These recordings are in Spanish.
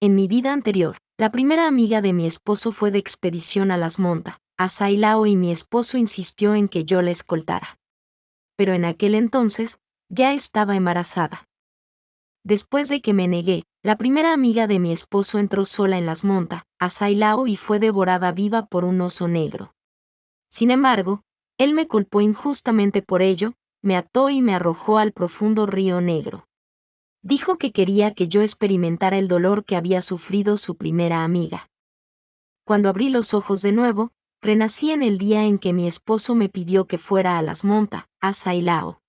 En mi vida anterior, la primera amiga de mi esposo fue de expedición a las Monta, a Sailao, y mi esposo insistió en que yo la escoltara. Pero en aquel entonces, ya estaba embarazada. Después de que me negué, la primera amiga de mi esposo entró sola en las Monta, a Sailao, y fue devorada viva por un oso negro. Sin embargo, él me culpó injustamente por ello, me ató y me arrojó al profundo río Negro. Dijo que quería que yo experimentara el dolor que había sufrido su primera amiga. Cuando abrí los ojos de nuevo, renací en el día en que mi esposo me pidió que fuera a las Monta, a Sailao.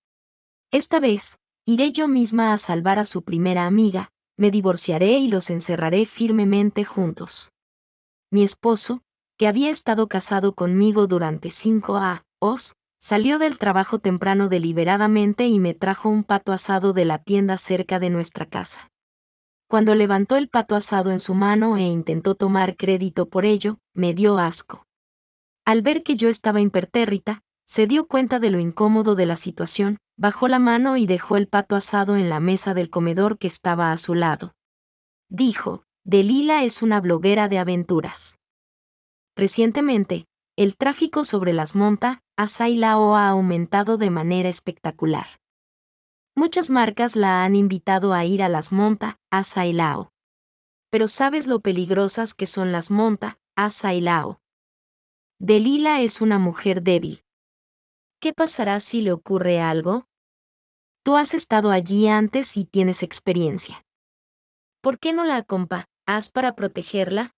Esta vez, iré yo misma a salvar a su primera amiga, me divorciaré y los encerraré firmemente juntos. Mi esposo, que había estado casado conmigo durante 5 años, salió del trabajo temprano deliberadamente y me trajo un pato asado de la tienda cerca de nuestra casa. Cuando levantó el pato asado en su mano e intentó tomar crédito por ello, me dio asco. Al ver que yo estaba impertérrita, se dio cuenta de lo incómodo de la situación, bajó la mano y dejó el pato asado en la mesa del comedor que estaba a su lado. Dijo: Delila es una bloguera de aventuras. Recientemente, el tráfico sobre las Monta, a Sailao ha aumentado de manera espectacular. Muchas marcas la han invitado a ir a las Monta, a Sailao. Pero ¿sabes lo peligrosas que son las Monta, a Sailao? Delila es una mujer débil. ¿Qué pasará si le ocurre algo? Tú has estado allí antes y tienes experiencia. ¿Por qué no la acompañas para protegerla?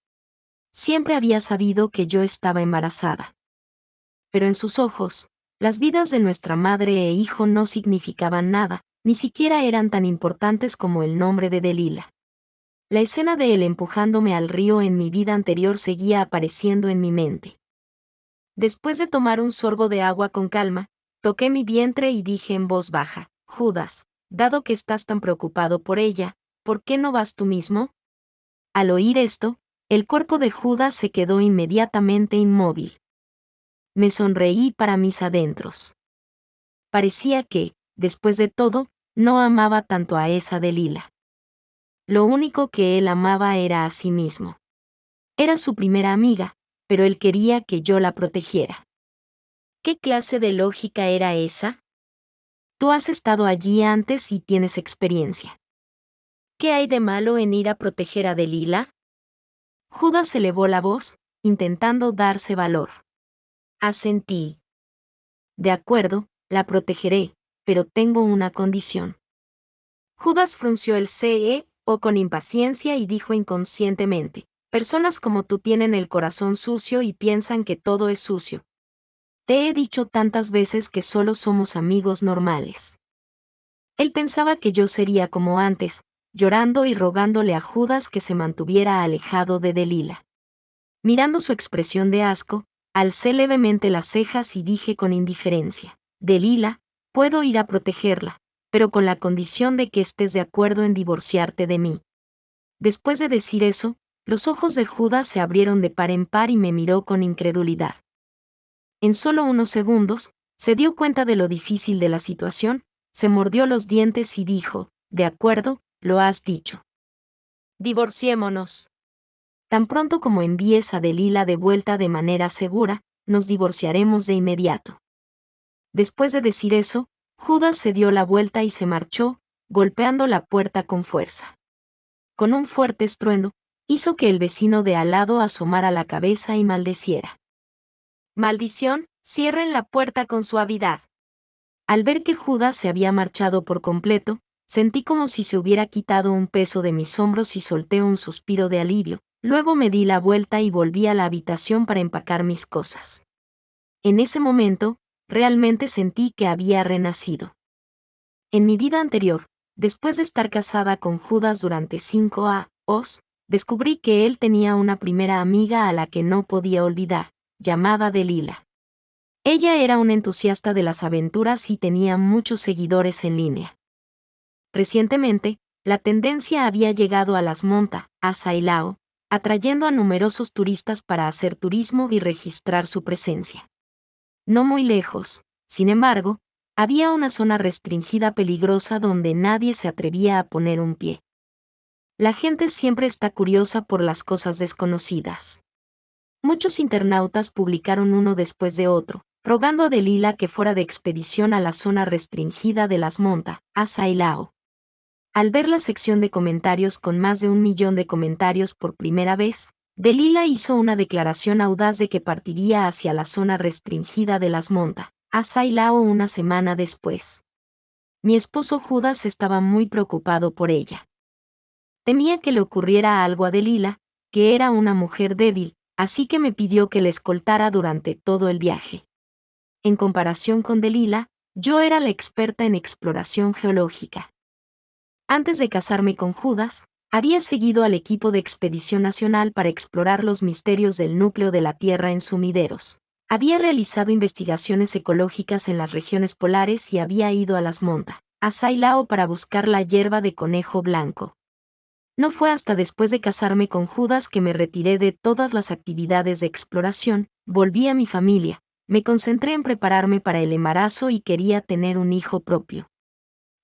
Siempre había sabido que yo estaba embarazada. Pero en sus ojos, las vidas de nuestra madre e hijo no significaban nada, ni siquiera eran tan importantes como el nombre de Delila. La escena de él empujándome al río en mi vida anterior seguía apareciendo en mi mente. Después de tomar un sorbo de agua con calma, toqué mi vientre y dije en voz baja: Judas, dado que estás tan preocupado por ella, ¿por qué no vas tú mismo? Al oír esto, el cuerpo de Judas se quedó inmediatamente inmóvil. Me sonreí para mis adentros. Parecía que, después de todo, no amaba tanto a esa Delila. Lo único que él amaba era a sí mismo. Era su primera amiga, pero él quería que yo la protegiera. ¿Qué clase de lógica era esa? Tú has estado allí antes y tienes experiencia. ¿Qué hay de malo en ir a proteger a Delila? Judas elevó la voz, intentando darse valor. Asentí. De acuerdo, la protegeré, pero tengo una condición. Judas frunció el ceño con impaciencia y dijo inconscientemente: personas como tú tienen el corazón sucio y piensan que todo es sucio. Te he dicho tantas veces que solo somos amigos normales. Él pensaba que yo sería como antes, llorando y rogándole a Judas que se mantuviera alejado de Delila. Mirando su expresión de asco, alcé levemente las cejas y dije con indiferencia: Delila, puedo ir a protegerla, pero con la condición de que estés de acuerdo en divorciarte de mí. Después de decir eso, los ojos de Judas se abrieron de par en par y me miró con incredulidad. En solo unos segundos, se dio cuenta de lo difícil de la situación, se mordió los dientes y dijo: de acuerdo, lo has dicho. Divorciémonos. Tan pronto como envíes a Delila de vuelta de manera segura, nos divorciaremos de inmediato. Después de decir eso, Judas se dio la vuelta y se marchó, golpeando la puerta con fuerza. Con un fuerte estruendo, hizo que el vecino de al lado asomara la cabeza y maldeciera. Maldición, cierren la puerta con suavidad. Al ver que Judas se había marchado por completo, sentí como si se hubiera quitado un peso de mis hombros y solté un suspiro de alivio. Luego me di la vuelta y volví a la habitación para empacar mis cosas. En ese momento, realmente sentí que había renacido. En mi vida anterior, después de estar casada con Judas durante 5 años, descubrí que él tenía una primera amiga a la que no podía olvidar, llamada Delila. Ella era una entusiasta de las aventuras y tenía muchos seguidores en línea. Recientemente, la tendencia había llegado a las Monta, a Sailao, atrayendo a numerosos turistas para hacer turismo y registrar su presencia. No muy lejos, sin embargo, había una zona restringida peligrosa donde nadie se atrevía a poner un pie. La gente siempre está curiosa por las cosas desconocidas. Muchos internautas publicaron uno después de otro, rogando a Delilah que fuera de expedición a la zona restringida de las Monta, a Sailao. Al ver la sección de comentarios con más de 1 millón de comentarios por primera vez, Delilah hizo una declaración audaz de que partiría hacia la zona restringida de las Monta, a Sailao una semana después. Mi esposo Judas estaba muy preocupado por ella. Temía que le ocurriera algo a Delilah, que era una mujer débil, así que me pidió que le escoltara durante todo el viaje. En comparación con Delilah, yo era la experta en exploración geológica. Antes de casarme con Judas, había seguido al equipo de Expedición Nacional para explorar los misterios del núcleo de la Tierra en sumideros. Había realizado investigaciones ecológicas en las regiones polares y había ido a las Monta, a Sailao para buscar la hierba de conejo blanco. No fue hasta después de casarme con Judas que me retiré de todas las actividades de exploración, volví a mi familia, me concentré en prepararme para el embarazo y quería tener un hijo propio.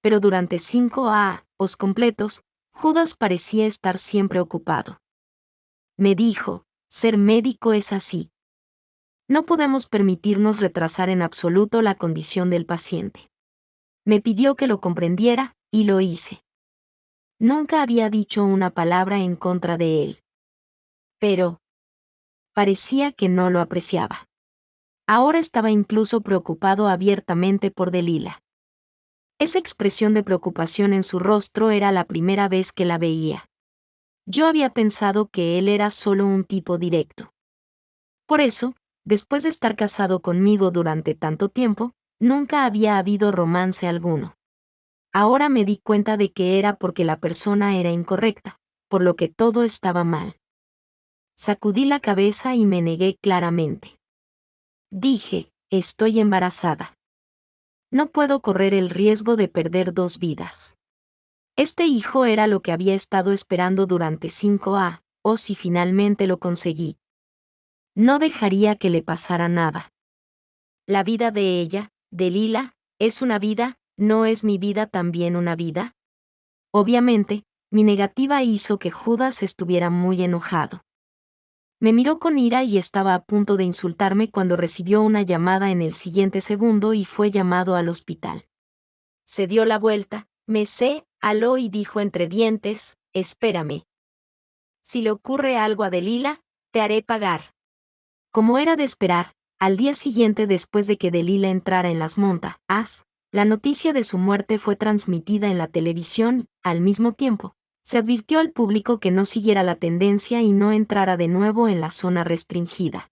Pero durante 5 años completos, Judas parecía estar siempre ocupado. Me dijo, ser médico es así. No podemos permitirnos retrasar en absoluto la condición del paciente. Me pidió que lo comprendiera, y lo hice. Nunca había dicho una palabra en contra de él. Pero parecía que no lo apreciaba. Ahora estaba incluso preocupado abiertamente por Delilah. Esa expresión de preocupación en su rostro era la primera vez que la veía. Yo había pensado que él era solo un tipo directo. Por eso, después de estar casado conmigo durante tanto tiempo, nunca había habido romance alguno. Ahora me di cuenta de que era porque la persona era incorrecta, por lo que todo estaba mal. Sacudí la cabeza y me negué claramente. Dije, estoy embarazada. No puedo correr el riesgo de perder 2 vidas. Este hijo era lo que había estado esperando durante 5 años, y finalmente lo conseguí. No dejaría que le pasara nada. La vida de ella, Delilah, es una vida, ¿no es mi vida también una vida? Obviamente, mi negativa hizo que Judas estuviera muy enojado. Me miró con ira y estaba a punto de insultarme cuando recibió una llamada en el siguiente segundo y fue llamado al hospital. Se dio la vuelta, me aló y dijo entre dientes, espérame. Si le ocurre algo a Delilah, te haré pagar. Como era de esperar, al día siguiente después de que Delilah entrara en las montas, la noticia de su muerte fue transmitida en la televisión, al mismo tiempo. Se advirtió al público que no siguiera la tendencia y no entrara de nuevo en la zona restringida.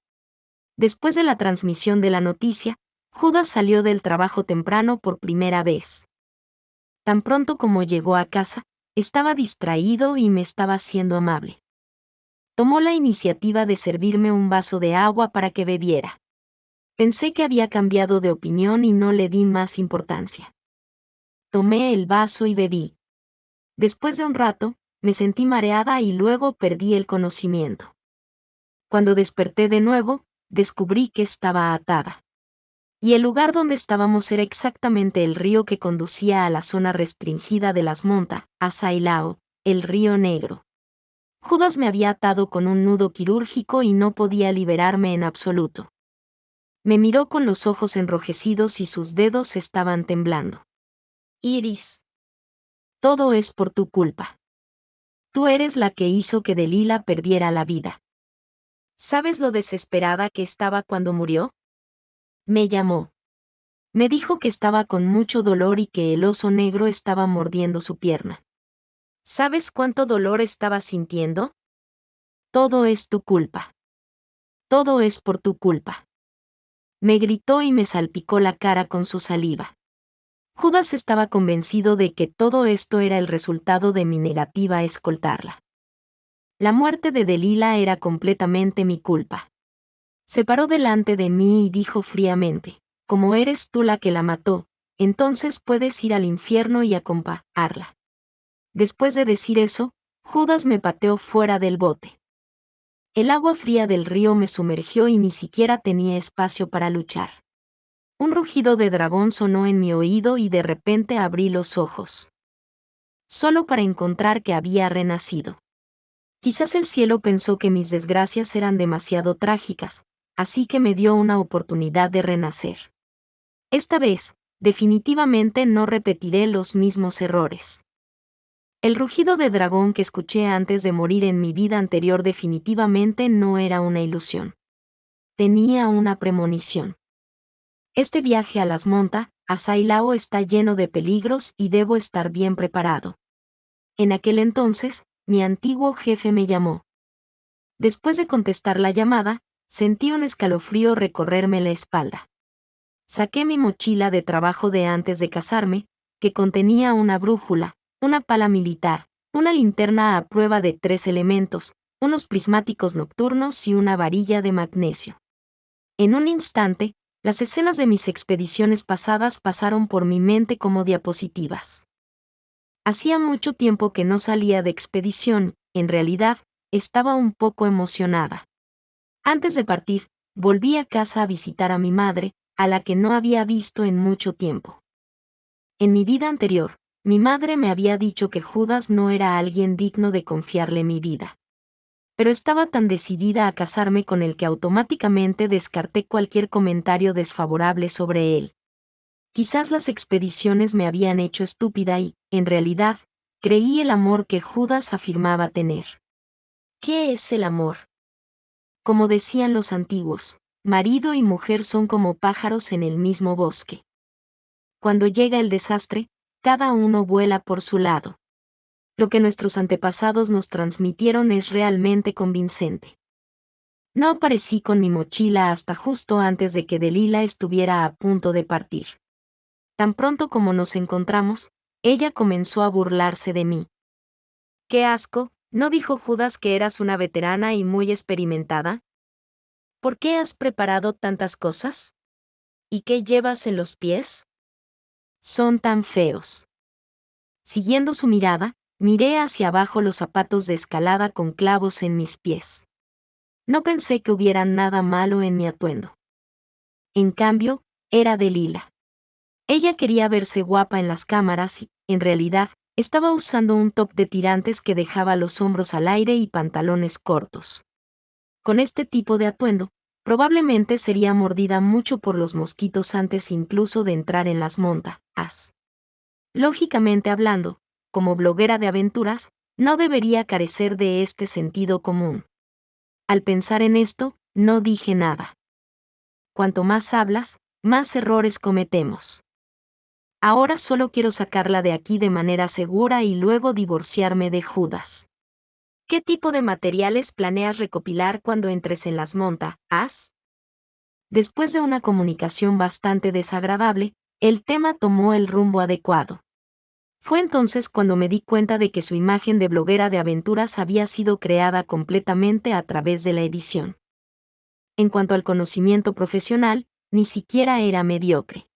Después de la transmisión de la noticia, Judas salió del trabajo temprano por primera vez. Tan pronto como llegó a casa, estaba distraído y me estaba siendo amable. Tomó la iniciativa de servirme un vaso de agua para que bebiera. Pensé que había cambiado de opinión y no le di más importancia. Tomé el vaso y bebí. Después de un rato, me sentí mareada y luego perdí el conocimiento. Cuando desperté de nuevo, descubrí que estaba atada. Y el lugar donde estábamos era exactamente el río que conducía a la zona restringida de las Monta, a Sailao, el río Negro. Judas me había atado con un nudo quirúrgico y no podía liberarme en absoluto. Me miró con los ojos enrojecidos y sus dedos estaban temblando. Iris. Todo es por tu culpa. Tú eres la que hizo que Delilah perdiera la vida. ¿Sabes lo desesperada que estaba cuando murió? Me llamó. Me dijo que estaba con mucho dolor y que el oso negro estaba mordiendo su pierna. ¿Sabes cuánto dolor estaba sintiendo? Todo es tu culpa. Todo es por tu culpa. Me gritó y me salpicó la cara con su saliva. Judas estaba convencido de que todo esto era el resultado de mi negativa a escoltarla. La muerte de Delilah era completamente mi culpa. Se paró delante de mí y dijo fríamente, como eres tú la que la mató, entonces puedes ir al infierno y acompañarla. Después de decir eso, Judas me pateó fuera del bote. El agua fría del río me sumergió y ni siquiera tenía espacio para luchar. Un rugido de dragón sonó en mi oído y de repente abrí los ojos. solo para encontrar que había renacido. Quizás el cielo pensó que mis desgracias eran demasiado trágicas, así que me dio una oportunidad de renacer. Esta vez, definitivamente no repetiré los mismos errores. El rugido de dragón que escuché antes de morir en mi vida anterior definitivamente no era una ilusión. Tenía una premonición. Este viaje a las Monta, a Sailao está lleno de peligros y debo estar bien preparado. En aquel entonces, mi antiguo jefe me llamó. Después de contestar la llamada, sentí un escalofrío recorrerme la espalda. Saqué mi mochila de trabajo de antes de casarme, que contenía una brújula, una pala militar, una linterna a prueba de 3 elementos, unos prismáticos nocturnos y una varilla de magnesio. En un instante, las escenas de mis expediciones pasadas pasaron por mi mente como diapositivas. Hacía mucho tiempo que no salía de expedición, en realidad, estaba un poco emocionada. Antes de partir, volví a casa a visitar a mi madre, a la que no había visto en mucho tiempo. En mi vida anterior, mi madre me había dicho que Judas no era alguien digno de confiarle mi vida. Pero estaba tan decidida a casarme con él que automáticamente descarté cualquier comentario desfavorable sobre él. Quizás las expediciones me habían hecho estúpida y, en realidad, creí el amor que Judas afirmaba tener. ¿Qué es el amor? Como decían los antiguos, marido y mujer son como pájaros en el mismo bosque. Cuando llega el desastre, cada uno vuela por su lado. Lo que nuestros antepasados nos transmitieron es realmente convincente. No aparecí con mi mochila hasta justo antes de que Delila estuviera a punto de partir. Tan pronto como nos encontramos, ella comenzó a burlarse de mí. ¡Qué asco! ¿No dijo Judas que eras una veterana y muy experimentada? ¿Por qué has preparado tantas cosas? ¿Y qué llevas en los pies? Son tan feos. Siguiendo su mirada, miré hacia abajo los zapatos de escalada con clavos en mis pies. No pensé que hubiera nada malo en mi atuendo. En cambio, era Delila. Ella quería verse guapa en las cámaras y, en realidad, estaba usando un top de tirantes que dejaba los hombros al aire y pantalones cortos. Con este tipo de atuendo, probablemente sería mordida mucho por los mosquitos antes incluso de entrar en las montas. Lógicamente hablando, como bloguera de aventuras, no debería carecer de este sentido común. Al pensar en esto, no dije nada. Cuanto más hablas, más errores cometemos. Ahora solo quiero sacarla de aquí de manera segura y luego divorciarme de Judas. ¿Qué tipo de materiales planeas recopilar cuando entres en las montas? Después de una comunicación bastante desagradable, el tema tomó el rumbo adecuado. Fue entonces cuando me di cuenta de que su imagen de bloguera de aventuras había sido creada completamente a través de la edición. En cuanto al conocimiento profesional, ni siquiera era mediocre.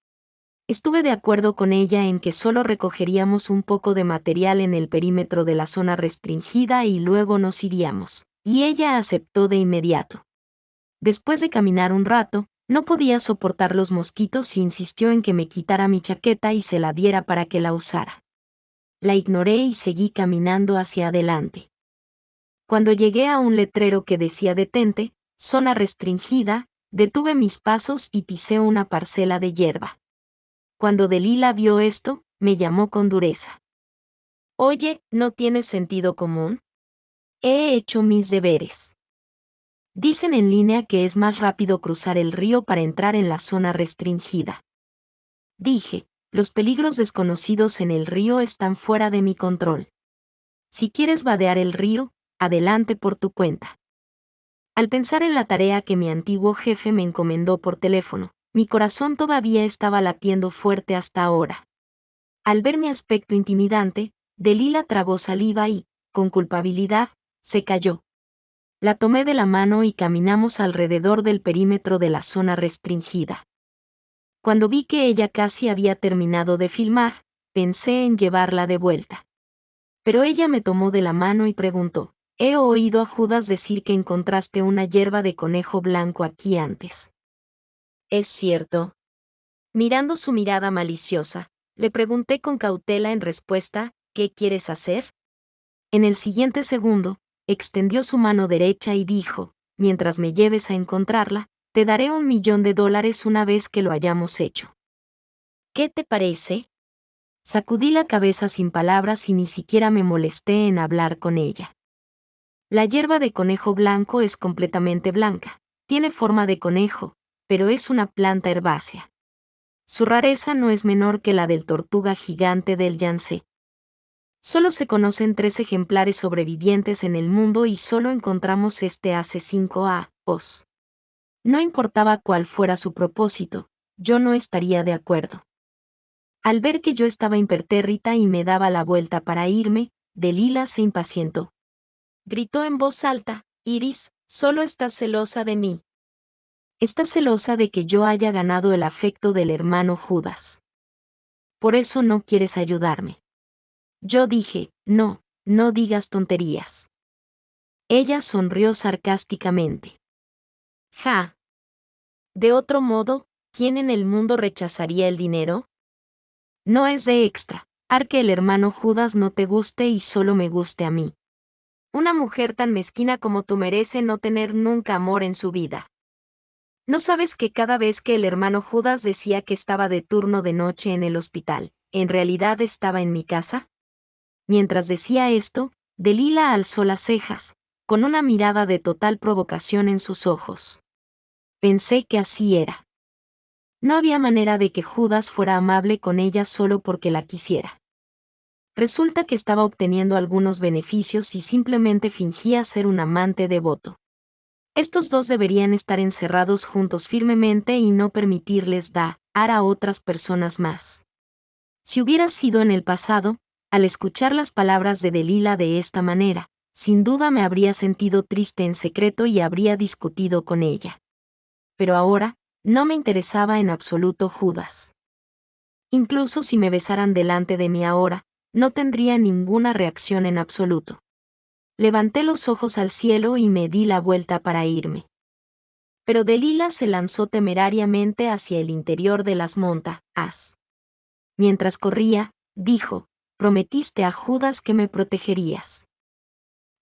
Estuve de acuerdo con ella en que solo recogeríamos un poco de material en el perímetro de la zona restringida y luego nos iríamos, y ella aceptó de inmediato. Después de caminar un rato, no podía soportar los mosquitos y insistió en que me quitara mi chaqueta y se la diera para que la usara. La ignoré y seguí caminando hacia adelante. Cuando llegué a un letrero que decía detente, zona restringida, detuve mis pasos y pisé una parcela de hierba. Cuando Delila vio esto, me llamó con dureza. Oye, ¿no tienes sentido común? He hecho mis deberes. Dicen en línea que es más rápido cruzar el río para entrar en la zona restringida. Dije, los peligros desconocidos en el río están fuera de mi control. Si quieres vadear el río, adelante por tu cuenta. Al pensar en la tarea que mi antiguo jefe me encomendó por teléfono, mi corazón todavía estaba latiendo fuerte hasta ahora. Al ver mi aspecto intimidante, Delila tragó saliva y, con culpabilidad, se calló. La tomé de la mano y caminamos alrededor del perímetro de la zona restringida. Cuando vi que ella casi había terminado de filmar, pensé en llevarla de vuelta. Pero ella me tomó de la mano y preguntó, he oído a Judas decir que encontraste una hierba de conejo blanco aquí antes. ¿Es cierto? Mirando su mirada maliciosa, le pregunté con cautela en respuesta, ¿qué quieres hacer? En el siguiente segundo, extendió su mano derecha y dijo, mientras me lleves a encontrarla, te daré $1.000.000 una vez que lo hayamos hecho. ¿Qué te parece? Sacudí la cabeza sin palabras y ni siquiera me molesté en hablar con ella. La hierba de conejo blanco es completamente blanca, tiene forma de conejo, pero es una planta herbácea. Su rareza no es menor que la del tortuga gigante del Yangtze. Solo se conocen 3 ejemplares sobrevivientes en el mundo y solo encontramos este hace 5 años. No importaba cuál fuera su propósito, yo no estaría de acuerdo. Al ver que yo estaba impertérrita y me daba la vuelta para irme, Delilah se impacientó. Gritó en voz alta, Iris, solo estás celosa de mí. Estás celosa de que yo haya ganado el afecto del hermano Judas. Por eso no quieres ayudarme. Yo dije, no, no digas tonterías. Ella sonrió sarcásticamente. Ja. De otro modo, ¿quién en el mundo rechazaría el dinero? No es de extra, que el hermano Judas no te guste y solo me guste a mí. Una mujer tan mezquina como tú merece no tener nunca amor en su vida. ¿No sabes que cada vez que el hermano Judas decía que estaba de turno de noche en el hospital, en realidad estaba en mi casa? Mientras decía esto, Delilah alzó las cejas, con una mirada de total provocación en sus ojos. Pensé que así era. No había manera de que Judas fuera amable con ella solo porque la quisiera. Resulta que estaba obteniendo algunos beneficios y simplemente fingía ser un amante devoto. Estos dos deberían estar encerrados juntos firmemente y no permitirles dar a otras personas más. Si hubiera sido en el pasado, al escuchar las palabras de Delilah de esta manera, sin duda me habría sentido triste en secreto y habría discutido con ella. Pero ahora, no me interesaba en absoluto Judas. Incluso si me besaran delante de mí ahora, no tendría ninguna reacción en absoluto. Levanté los ojos al cielo y me di la vuelta para irme. Pero Delilah se lanzó temerariamente hacia el interior de las montañas. Mientras corría, dijo, prometiste a Judas que me protegerías.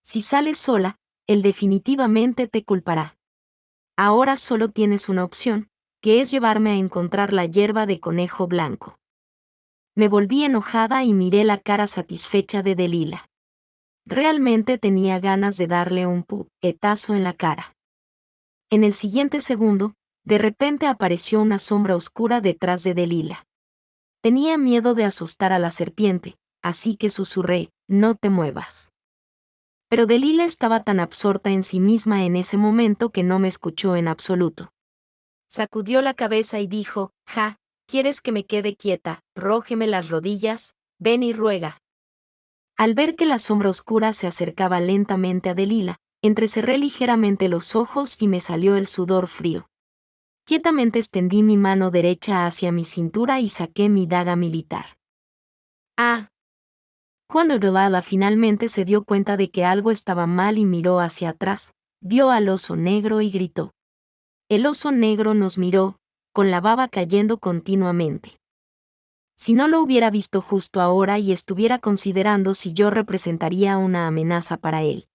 Si sales sola, él definitivamente te culpará. Ahora solo tienes una opción, que es llevarme a encontrar la hierba de conejo blanco. Me volví enojada y miré la cara satisfecha de Delilah. Realmente tenía ganas de darle un puñetazo en la cara. En el siguiente segundo, de repente apareció una sombra oscura detrás de Delilah. Tenía miedo de asustar a la serpiente, así que susurré, no te muevas. Pero Delilah estaba tan absorta en sí misma en ese momento que no me escuchó en absoluto. Sacudió la cabeza y dijo, ja, ¿quieres que me quede quieta? Rógeme las rodillas, ven y ruega. Al ver que la sombra oscura se acercaba lentamente a Delilah, entrecerré ligeramente los ojos y me salió el sudor frío. Quietamente extendí mi mano derecha hacia mi cintura y saqué mi daga militar. ¡Ah! Cuando Delilah finalmente se dio cuenta de que algo estaba mal y miró hacia atrás, vio al oso negro y gritó. El oso negro nos miró, con la baba cayendo continuamente. Si no lo hubiera visto justo ahora y estuviera considerando si yo representaría una amenaza para él.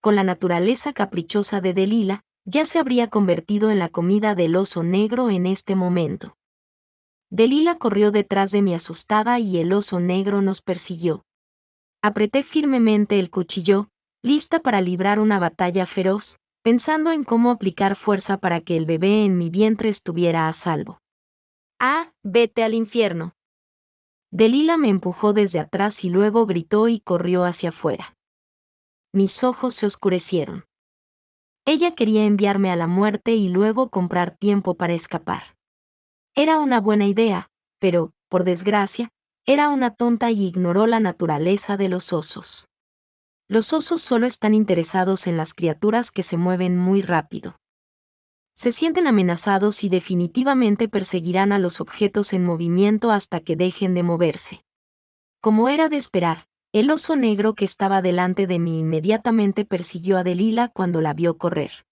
Con la naturaleza caprichosa de Delilah, ya se habría convertido en la comida del oso negro en este momento. Delilah corrió detrás de mí asustada y el oso negro nos persiguió. Apreté firmemente el cuchillo, lista para librar una batalla feroz, pensando en cómo aplicar fuerza para que el bebé en mi vientre estuviera a salvo. ¡Ah, vete al infierno! Delilah me empujó desde atrás y luego gritó y corrió hacia afuera. Mis ojos se oscurecieron. Ella quería enviarme a la muerte y luego comprar tiempo para escapar. Era una buena idea, pero, por desgracia, era una tonta y ignoró la naturaleza de los osos. Los osos solo están interesados en las criaturas que se mueven muy rápido. Se sienten amenazados y definitivamente perseguirán a los objetos en movimiento hasta que dejen de moverse. Como era de esperar, el oso negro que estaba delante de mí inmediatamente persiguió a Delilah cuando la vio correr.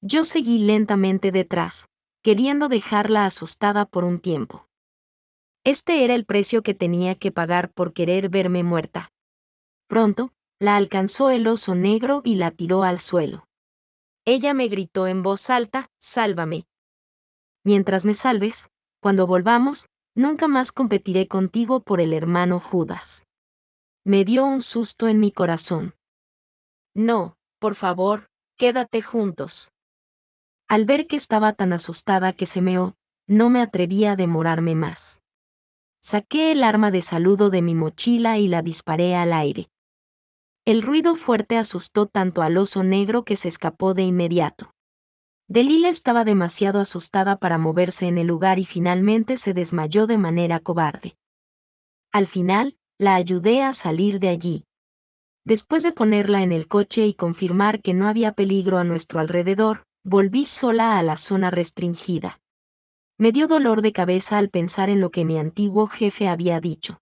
Yo seguí lentamente detrás, queriendo dejarla asustada por un tiempo. Este era el precio que tenía que pagar por querer verme muerta. Pronto, la alcanzó el oso negro y la tiró al suelo. Ella me gritó en voz alta, «Sálvame. Mientras me salves, cuando volvamos, nunca más competiré contigo por el hermano Judas». Me dio un susto en mi corazón. «No, por favor, quédate juntos». Al ver que estaba tan asustada que se meó, no me atreví a demorarme más. Saqué el arma de saludo de mi mochila y la disparé al aire. El ruido fuerte asustó tanto al oso negro que se escapó de inmediato. Delila estaba demasiado asustada para moverse en el lugar y finalmente se desmayó de manera cobarde. Al final, la ayudé a salir de allí. Después de ponerla en el coche y confirmar que no había peligro a nuestro alrededor, volví sola a la zona restringida. Me dio dolor de cabeza al pensar en lo que mi antiguo jefe había dicho.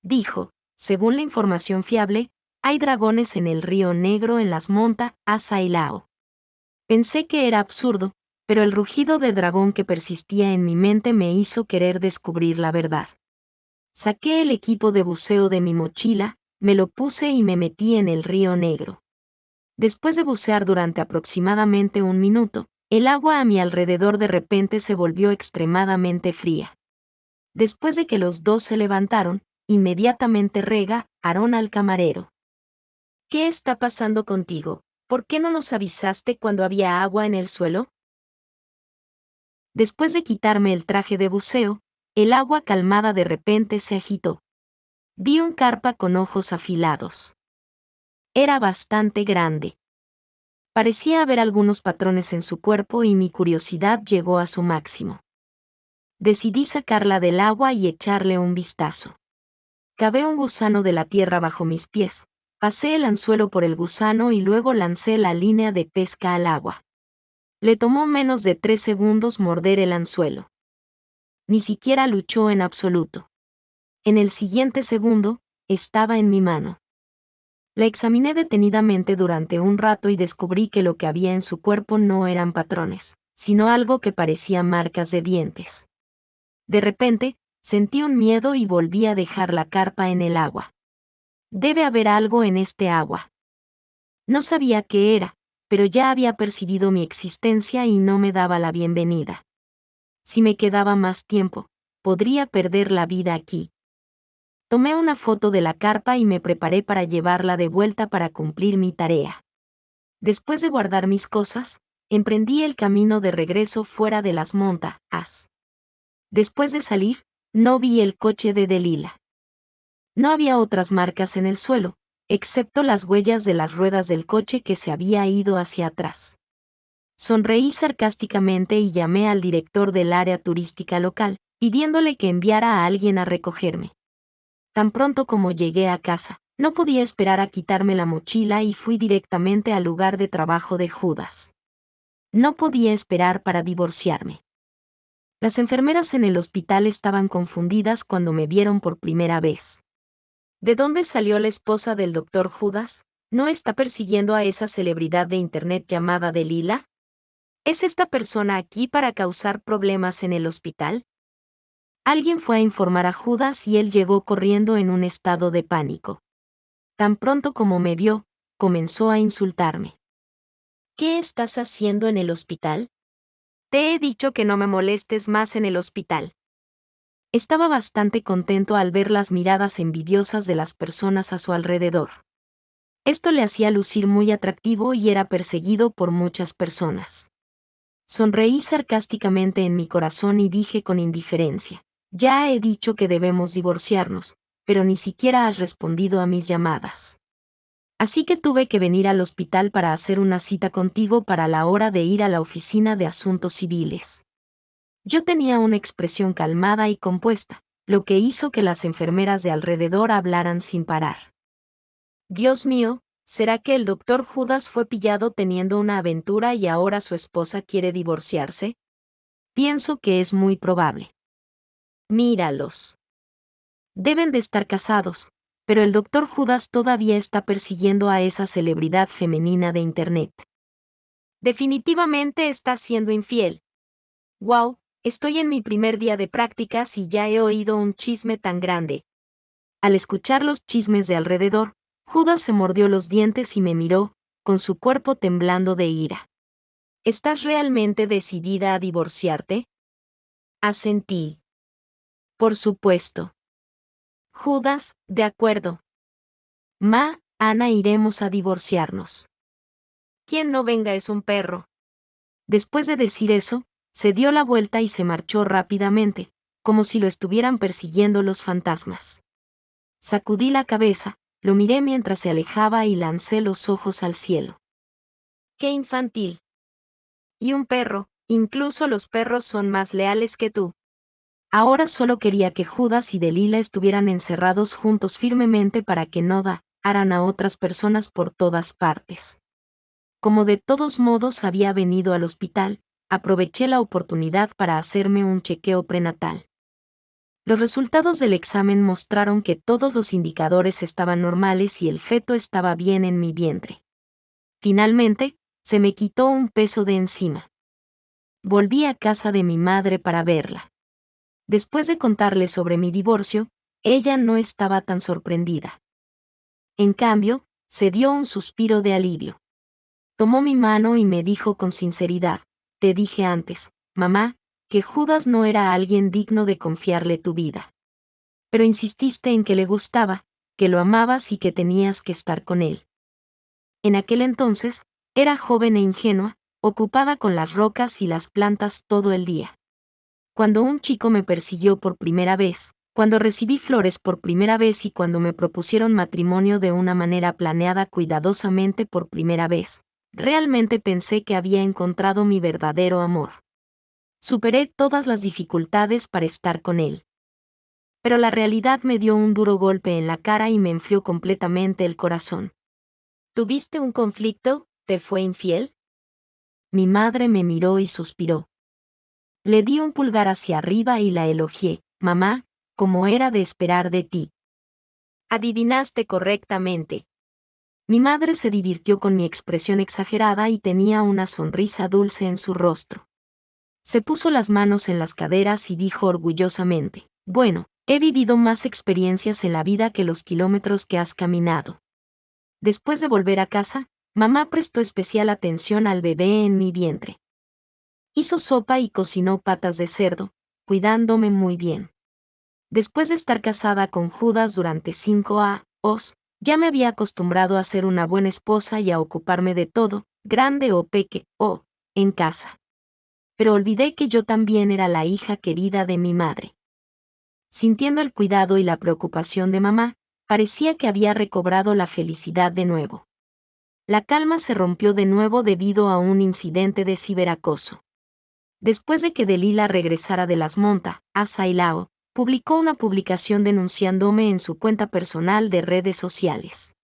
Dijo, según la información fiable, hay dragones en el río Negro en las montas Asailao. Pensé que era absurdo, pero el rugido de dragón que persistía en mi mente me hizo querer descubrir la verdad. Saqué el equipo de buceo de mi mochila, me lo puse y me metí en el río Negro. Después de bucear durante aproximadamente 1 minuto, el agua a mi alrededor de repente se volvió extremadamente fría. Después de que los dos se levantaron, inmediatamente Aarón al camarero. «¿Qué está pasando contigo? ¿Por qué no nos avisaste cuando había agua en el suelo?» Después de quitarme el traje de buceo, el agua calmada de repente se agitó. Vi un carpa con ojos afilados. Era bastante grande. Parecía haber algunos patrones en su cuerpo y mi curiosidad llegó a su máximo. Decidí sacarla del agua y echarle un vistazo. Cavé un gusano de la tierra bajo mis pies, pasé el anzuelo por el gusano y luego lancé la línea de pesca al agua. Le tomó menos de 3 segundos morder el anzuelo. Ni siquiera luchó en absoluto. En el siguiente segundo, estaba en mi mano. La examiné detenidamente durante un rato y descubrí que lo que había en su cuerpo no eran patrones, sino algo que parecía marcas de dientes. De repente, sentí un miedo y volví a dejar la carpa en el agua. Debe haber algo en este agua. No sabía qué era, pero ya había percibido mi existencia y no me daba la bienvenida. Si me quedaba más tiempo, podría perder la vida aquí. Tomé una foto de la carpa y me preparé para llevarla de vuelta para cumplir mi tarea. Después de guardar mis cosas, emprendí el camino de regreso fuera de las montas. Después de salir, no vi el coche de Delila. No había otras marcas en el suelo, excepto las huellas de las ruedas del coche que se había ido hacia atrás. Sonreí sarcásticamente y llamé al director del área turística local, pidiéndole que enviara a alguien a recogerme. Tan pronto como llegué a casa, no podía esperar a quitarme la mochila y fui directamente al lugar de trabajo de Judas. No podía esperar para divorciarme. Las enfermeras en el hospital estaban confundidas cuando me vieron por primera vez. ¿De dónde salió la esposa del doctor Judas? ¿No está persiguiendo a esa celebridad de internet llamada Delila? ¿Es esta persona aquí para causar problemas en el hospital? Alguien fue a informar a Judas y él llegó corriendo en un estado de pánico. Tan pronto como me vio, comenzó a insultarme. ¿Qué estás haciendo en el hospital? Te he dicho que no me molestes más en el hospital. Estaba bastante contento al ver las miradas envidiosas de las personas a su alrededor. Esto le hacía lucir muy atractivo y era perseguido por muchas personas. Sonreí sarcásticamente en mi corazón y dije con indiferencia, ya he dicho que debemos divorciarnos, pero ni siquiera has respondido a mis llamadas. Así que tuve que venir al hospital para hacer una cita contigo para la hora de ir a la oficina de asuntos civiles. Yo tenía una expresión calmada y compuesta, lo que hizo que las enfermeras de alrededor hablaran sin parar. Dios mío, ¿será que el doctor Judas fue pillado teniendo una aventura y ahora su esposa quiere divorciarse? Pienso que es muy probable. Míralos. Deben de estar casados, pero el doctor Judas todavía está persiguiendo a esa celebridad femenina de Internet. Definitivamente está siendo infiel. Wow, Estoy en mi primer día de prácticas y ya he oído un chisme tan grande. Al escuchar los chismes de alrededor, Judas se mordió los dientes y me miró, con su cuerpo temblando de ira. ¿Estás realmente decidida a divorciarte? Asentí. Por supuesto. Judas, de acuerdo. Ana, iremos a divorciarnos. Quien no venga es un perro. Después de decir eso, se dio la vuelta y se marchó rápidamente, como si lo estuvieran persiguiendo los fantasmas. Sacudí la cabeza, lo miré mientras se alejaba y lancé los ojos al cielo. ¡Qué infantil! Y un perro, incluso los perros son más leales que tú. Ahora solo quería que Judas y Delila estuvieran encerrados juntos firmemente para que no daran a otras personas por todas partes. Como de todos modos había venido al hospital, aproveché la oportunidad para hacerme un chequeo prenatal. Los resultados del examen mostraron que todos los indicadores estaban normales y el feto estaba bien en mi vientre. Finalmente, se me quitó un peso de encima. Volví a casa de mi madre para verla. Después de contarle sobre mi divorcio, ella no estaba tan sorprendida. En cambio, se dio un suspiro de alivio. Tomó mi mano y me dijo con sinceridad: te dije antes, mamá, que Judas no era alguien digno de confiarle tu vida. Pero insististe en que le gustaba, que lo amabas y que tenías que estar con él. En aquel entonces, era joven e ingenua, ocupada con las rocas y las plantas todo el día. Cuando un chico me persiguió por primera vez, cuando recibí flores por primera vez y cuando me propusieron matrimonio de una manera planeada cuidadosamente por primera vez, realmente pensé que había encontrado mi verdadero amor. Superé todas las dificultades para estar con él. Pero la realidad me dio un duro golpe en la cara y me enfrió completamente el corazón. ¿Tuviste un conflicto? ¿Te fue infiel? Mi madre me miró y suspiró. Le di un pulgar hacia arriba y la elogié: mamá, como era de esperar de ti. Adivinaste correctamente. Mi madre se divirtió con mi expresión exagerada y tenía una sonrisa dulce en su rostro. Se puso las manos en las caderas y dijo orgullosamente: bueno, he vivido más experiencias en la vida que los kilómetros que has caminado. Después de volver a casa, mamá prestó especial atención al bebé en mi vientre. Hizo sopa y cocinó patas de cerdo, cuidándome muy bien. Después de estar casada con Judas durante 5 años, ya me había acostumbrado a ser una buena esposa y a ocuparme de todo, grande o pequeño, en casa. Pero olvidé que yo también era la hija querida de mi madre. Sintiendo el cuidado y la preocupación de mamá, parecía que había recobrado la felicidad de nuevo. La calma se rompió de nuevo debido a un incidente de ciberacoso. Después de que Delila regresara de las montas, Sailao publicó una publicación denunciándome en su cuenta personal de redes sociales.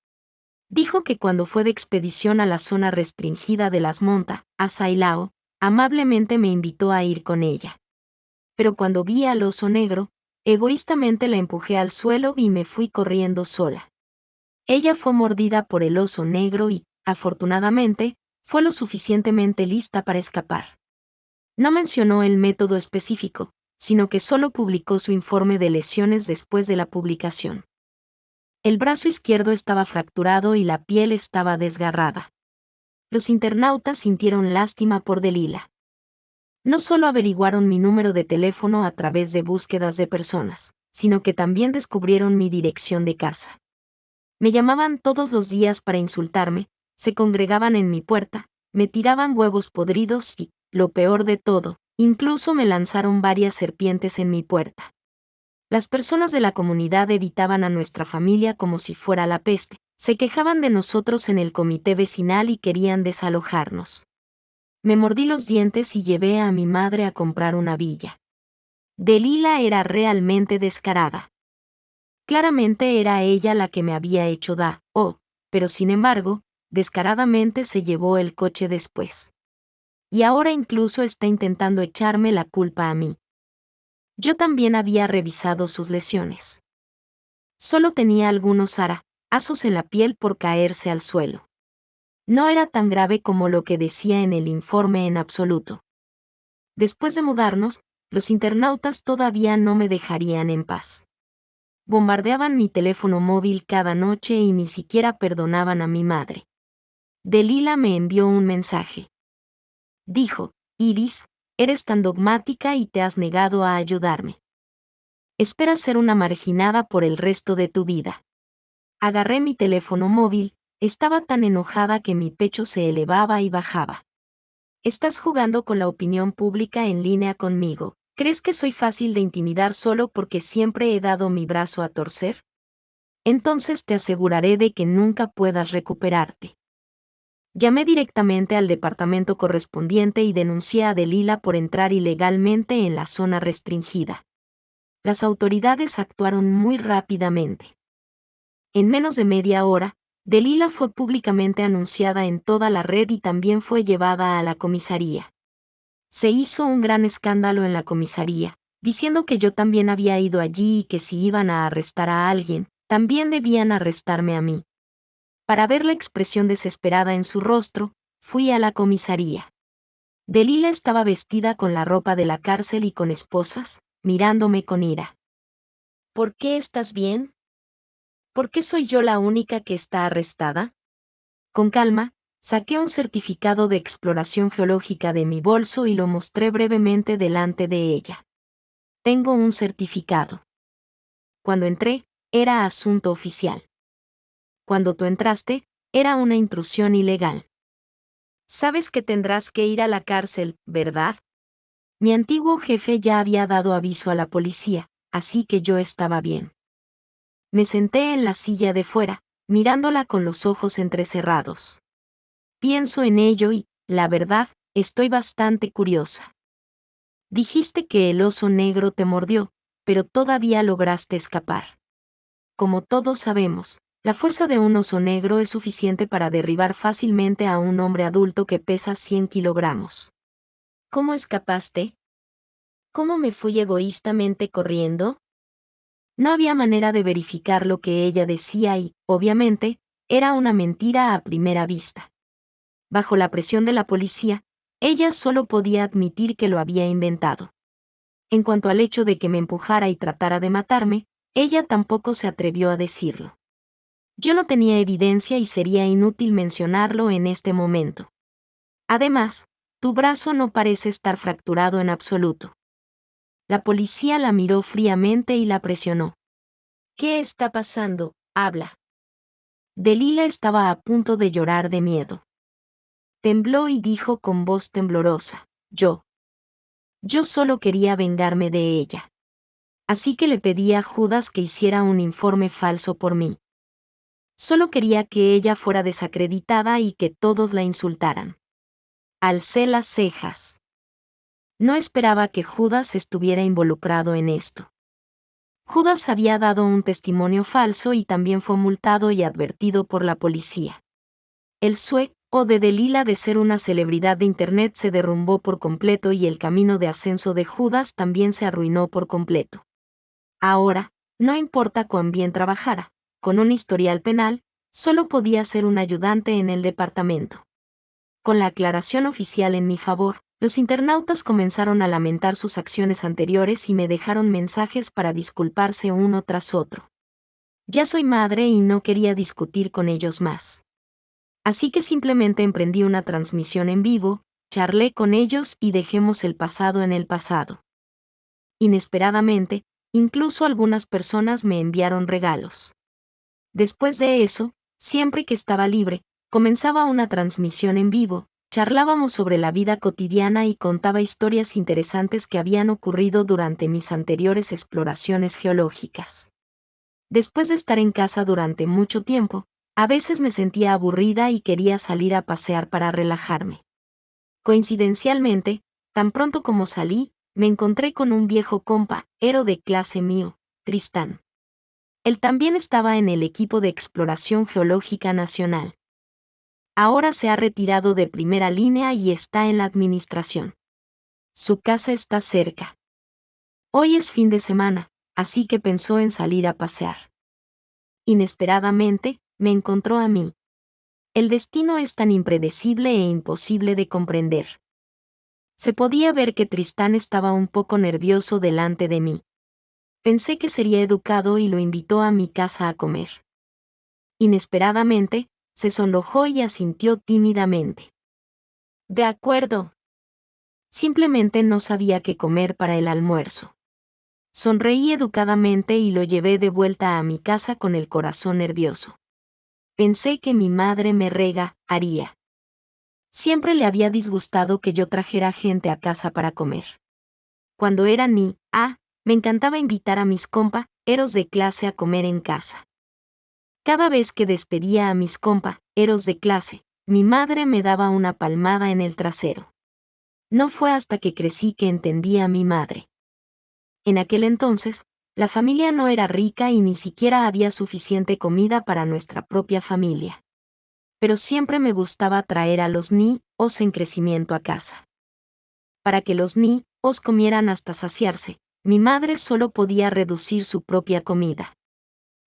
Dijo que cuando fue de expedición a la zona restringida de las montas, Sailao amablemente me invitó a ir con ella. Pero cuando vi al oso negro, egoístamente la empujé al suelo y me fui corriendo sola. Ella fue mordida por el oso negro y, afortunadamente, fue lo suficientemente lista para escapar. No mencionó el método específico, sino que solo publicó su informe de lesiones después de la publicación. El brazo izquierdo estaba fracturado y la piel estaba desgarrada. Los internautas sintieron lástima por Delila. No solo averiguaron mi número de teléfono a través de búsquedas de personas, sino que también descubrieron mi dirección de casa. Me llamaban todos los días para insultarme, se congregaban en mi puerta, me tiraban huevos podridos y, lo peor de todo, incluso me lanzaron varias serpientes en mi puerta. Las personas de la comunidad evitaban a nuestra familia como si fuera la peste, se quejaban de nosotros en el comité vecinal y querían desalojarnos. Me mordí los dientes y llevé a mi madre a comprar una villa. Delila era realmente descarada. Claramente era ella la que me había hecho pero sin embargo, descaradamente se llevó el coche después. Y ahora incluso está intentando echarme la culpa a mí. Yo también había revisado sus lesiones. Solo tenía algunos arazos en la piel por caerse al suelo. No era tan grave como lo que decía en el informe en absoluto. Después de mudarnos, los internautas todavía no me dejarían en paz. Bombardeaban mi teléfono móvil cada noche y ni siquiera perdonaban a mi madre. Delila me envió un mensaje. Dijo: Iris, eres tan dogmática y te has negado a ayudarme. Esperas ser una marginada por el resto de tu vida. Agarré mi teléfono móvil, estaba tan enojada que mi pecho se elevaba y bajaba. Estás jugando con la opinión pública en línea conmigo. ¿Crees que soy fácil de intimidar solo porque siempre he dado mi brazo a torcer? Entonces te aseguraré de que nunca puedas recuperarte. Llamé directamente al departamento correspondiente y denuncié a Delila por entrar ilegalmente en la zona restringida. Las autoridades actuaron muy rápidamente. En menos de media hora, Delila fue públicamente anunciada en toda la red y también fue llevada a la comisaría. Se hizo un gran escándalo en la comisaría, diciendo que yo también había ido allí y que si iban a arrestar a alguien, también debían arrestarme a mí. Para ver la expresión desesperada en su rostro, fui a la comisaría. Delila estaba vestida con la ropa de la cárcel y con esposas, mirándome con ira. ¿Por qué estás bien? ¿Por qué soy yo la única que está arrestada? Con calma, saqué un certificado de exploración geológica de mi bolso y lo mostré brevemente delante de ella. Tengo un certificado. Cuando entré, era asunto oficial. Cuando tú entraste, era una intrusión ilegal. Sabes que tendrás que ir a la cárcel, ¿verdad? Mi antiguo jefe ya había dado aviso a la policía, así que yo estaba bien. Me senté en la silla de fuera, mirándola con los ojos entrecerrados. Pienso en ello y, la verdad, estoy bastante curiosa. Dijiste que el oso negro te mordió, pero todavía lograste escapar. Como todos sabemos, la fuerza de un oso negro es suficiente para derribar fácilmente a un hombre adulto que pesa 100 kilogramos. ¿Cómo escapaste? ¿Cómo me fui egoístamente corriendo? No había manera de verificar lo que ella decía y, obviamente, era una mentira a primera vista. Bajo la presión de la policía, ella solo podía admitir que lo había inventado. En cuanto al hecho de que me empujara y tratara de matarme, ella tampoco se atrevió a decirlo. Yo no tenía evidencia y sería inútil mencionarlo en este momento. Además, tu brazo no parece estar fracturado en absoluto. La policía la miró fríamente y la presionó. ¿Qué está pasando? Habla. Delila estaba a punto de llorar de miedo. Tembló y dijo con voz temblorosa: Yo solo quería vengarme de ella. Así que le pedí a Judas que hiciera un informe falso por mí. Solo quería que ella fuera desacreditada y que todos la insultaran. Alcé las cejas. No esperaba que Judas estuviera involucrado en esto. Judas había dado un testimonio falso y también fue multado y advertido por la policía. El sueño de Delila de ser una celebridad de Internet se derrumbó por completo y el camino de ascenso de Judas también se arruinó por completo. Ahora, no importa cuán bien trabajara, con un historial penal, solo podía ser un ayudante en el departamento. Con la aclaración oficial en mi favor, los internautas comenzaron a lamentar sus acciones anteriores y me dejaron mensajes para disculparse uno tras otro. Ya soy madre y no quería discutir con ellos más. Así que simplemente emprendí una transmisión en vivo, charlé con ellos y dejemos el pasado en el pasado. Inesperadamente, incluso algunas personas me enviaron regalos. Después de eso, siempre que estaba libre, comenzaba una transmisión en vivo, charlábamos sobre la vida cotidiana y contaba historias interesantes que habían ocurrido durante mis anteriores exploraciones geológicas. Después de estar en casa durante mucho tiempo, a veces me sentía aburrida y quería salir a pasear para relajarme. Coincidencialmente, tan pronto como salí, me encontré con un viejo compa, héroe de clase mío, Tristán. Él también estaba en el equipo de exploración geológica nacional. Ahora se ha retirado de primera línea y está en la administración. Su casa está cerca. Hoy es fin de semana, así que pensó en salir a pasear. Inesperadamente, me encontró a mí. El destino es tan impredecible e imposible de comprender. Se podía ver que Tristán estaba un poco nervioso delante de mí. Pensé que sería educado y lo invitó a mi casa a comer. Inesperadamente, se sonrojó y asintió tímidamente. De acuerdo. Simplemente no sabía qué comer para el almuerzo. Sonreí educadamente y lo llevé de vuelta a mi casa con el corazón nervioso. Pensé que mi madre me haría. Siempre le había disgustado que yo trajera gente a casa para comer. Cuando era me encantaba invitar a mis compañeros de clase a comer en casa. Cada vez que despedía a mis compañeros de clase, mi madre me daba una palmada en el trasero. No fue hasta que crecí que entendí a mi madre. En aquel entonces, la familia no era rica y ni siquiera había suficiente comida para nuestra propia familia. Pero siempre me gustaba traer a los niños en crecimiento a casa. Para que los niños comieran hasta saciarse, mi madre solo podía reducir su propia comida.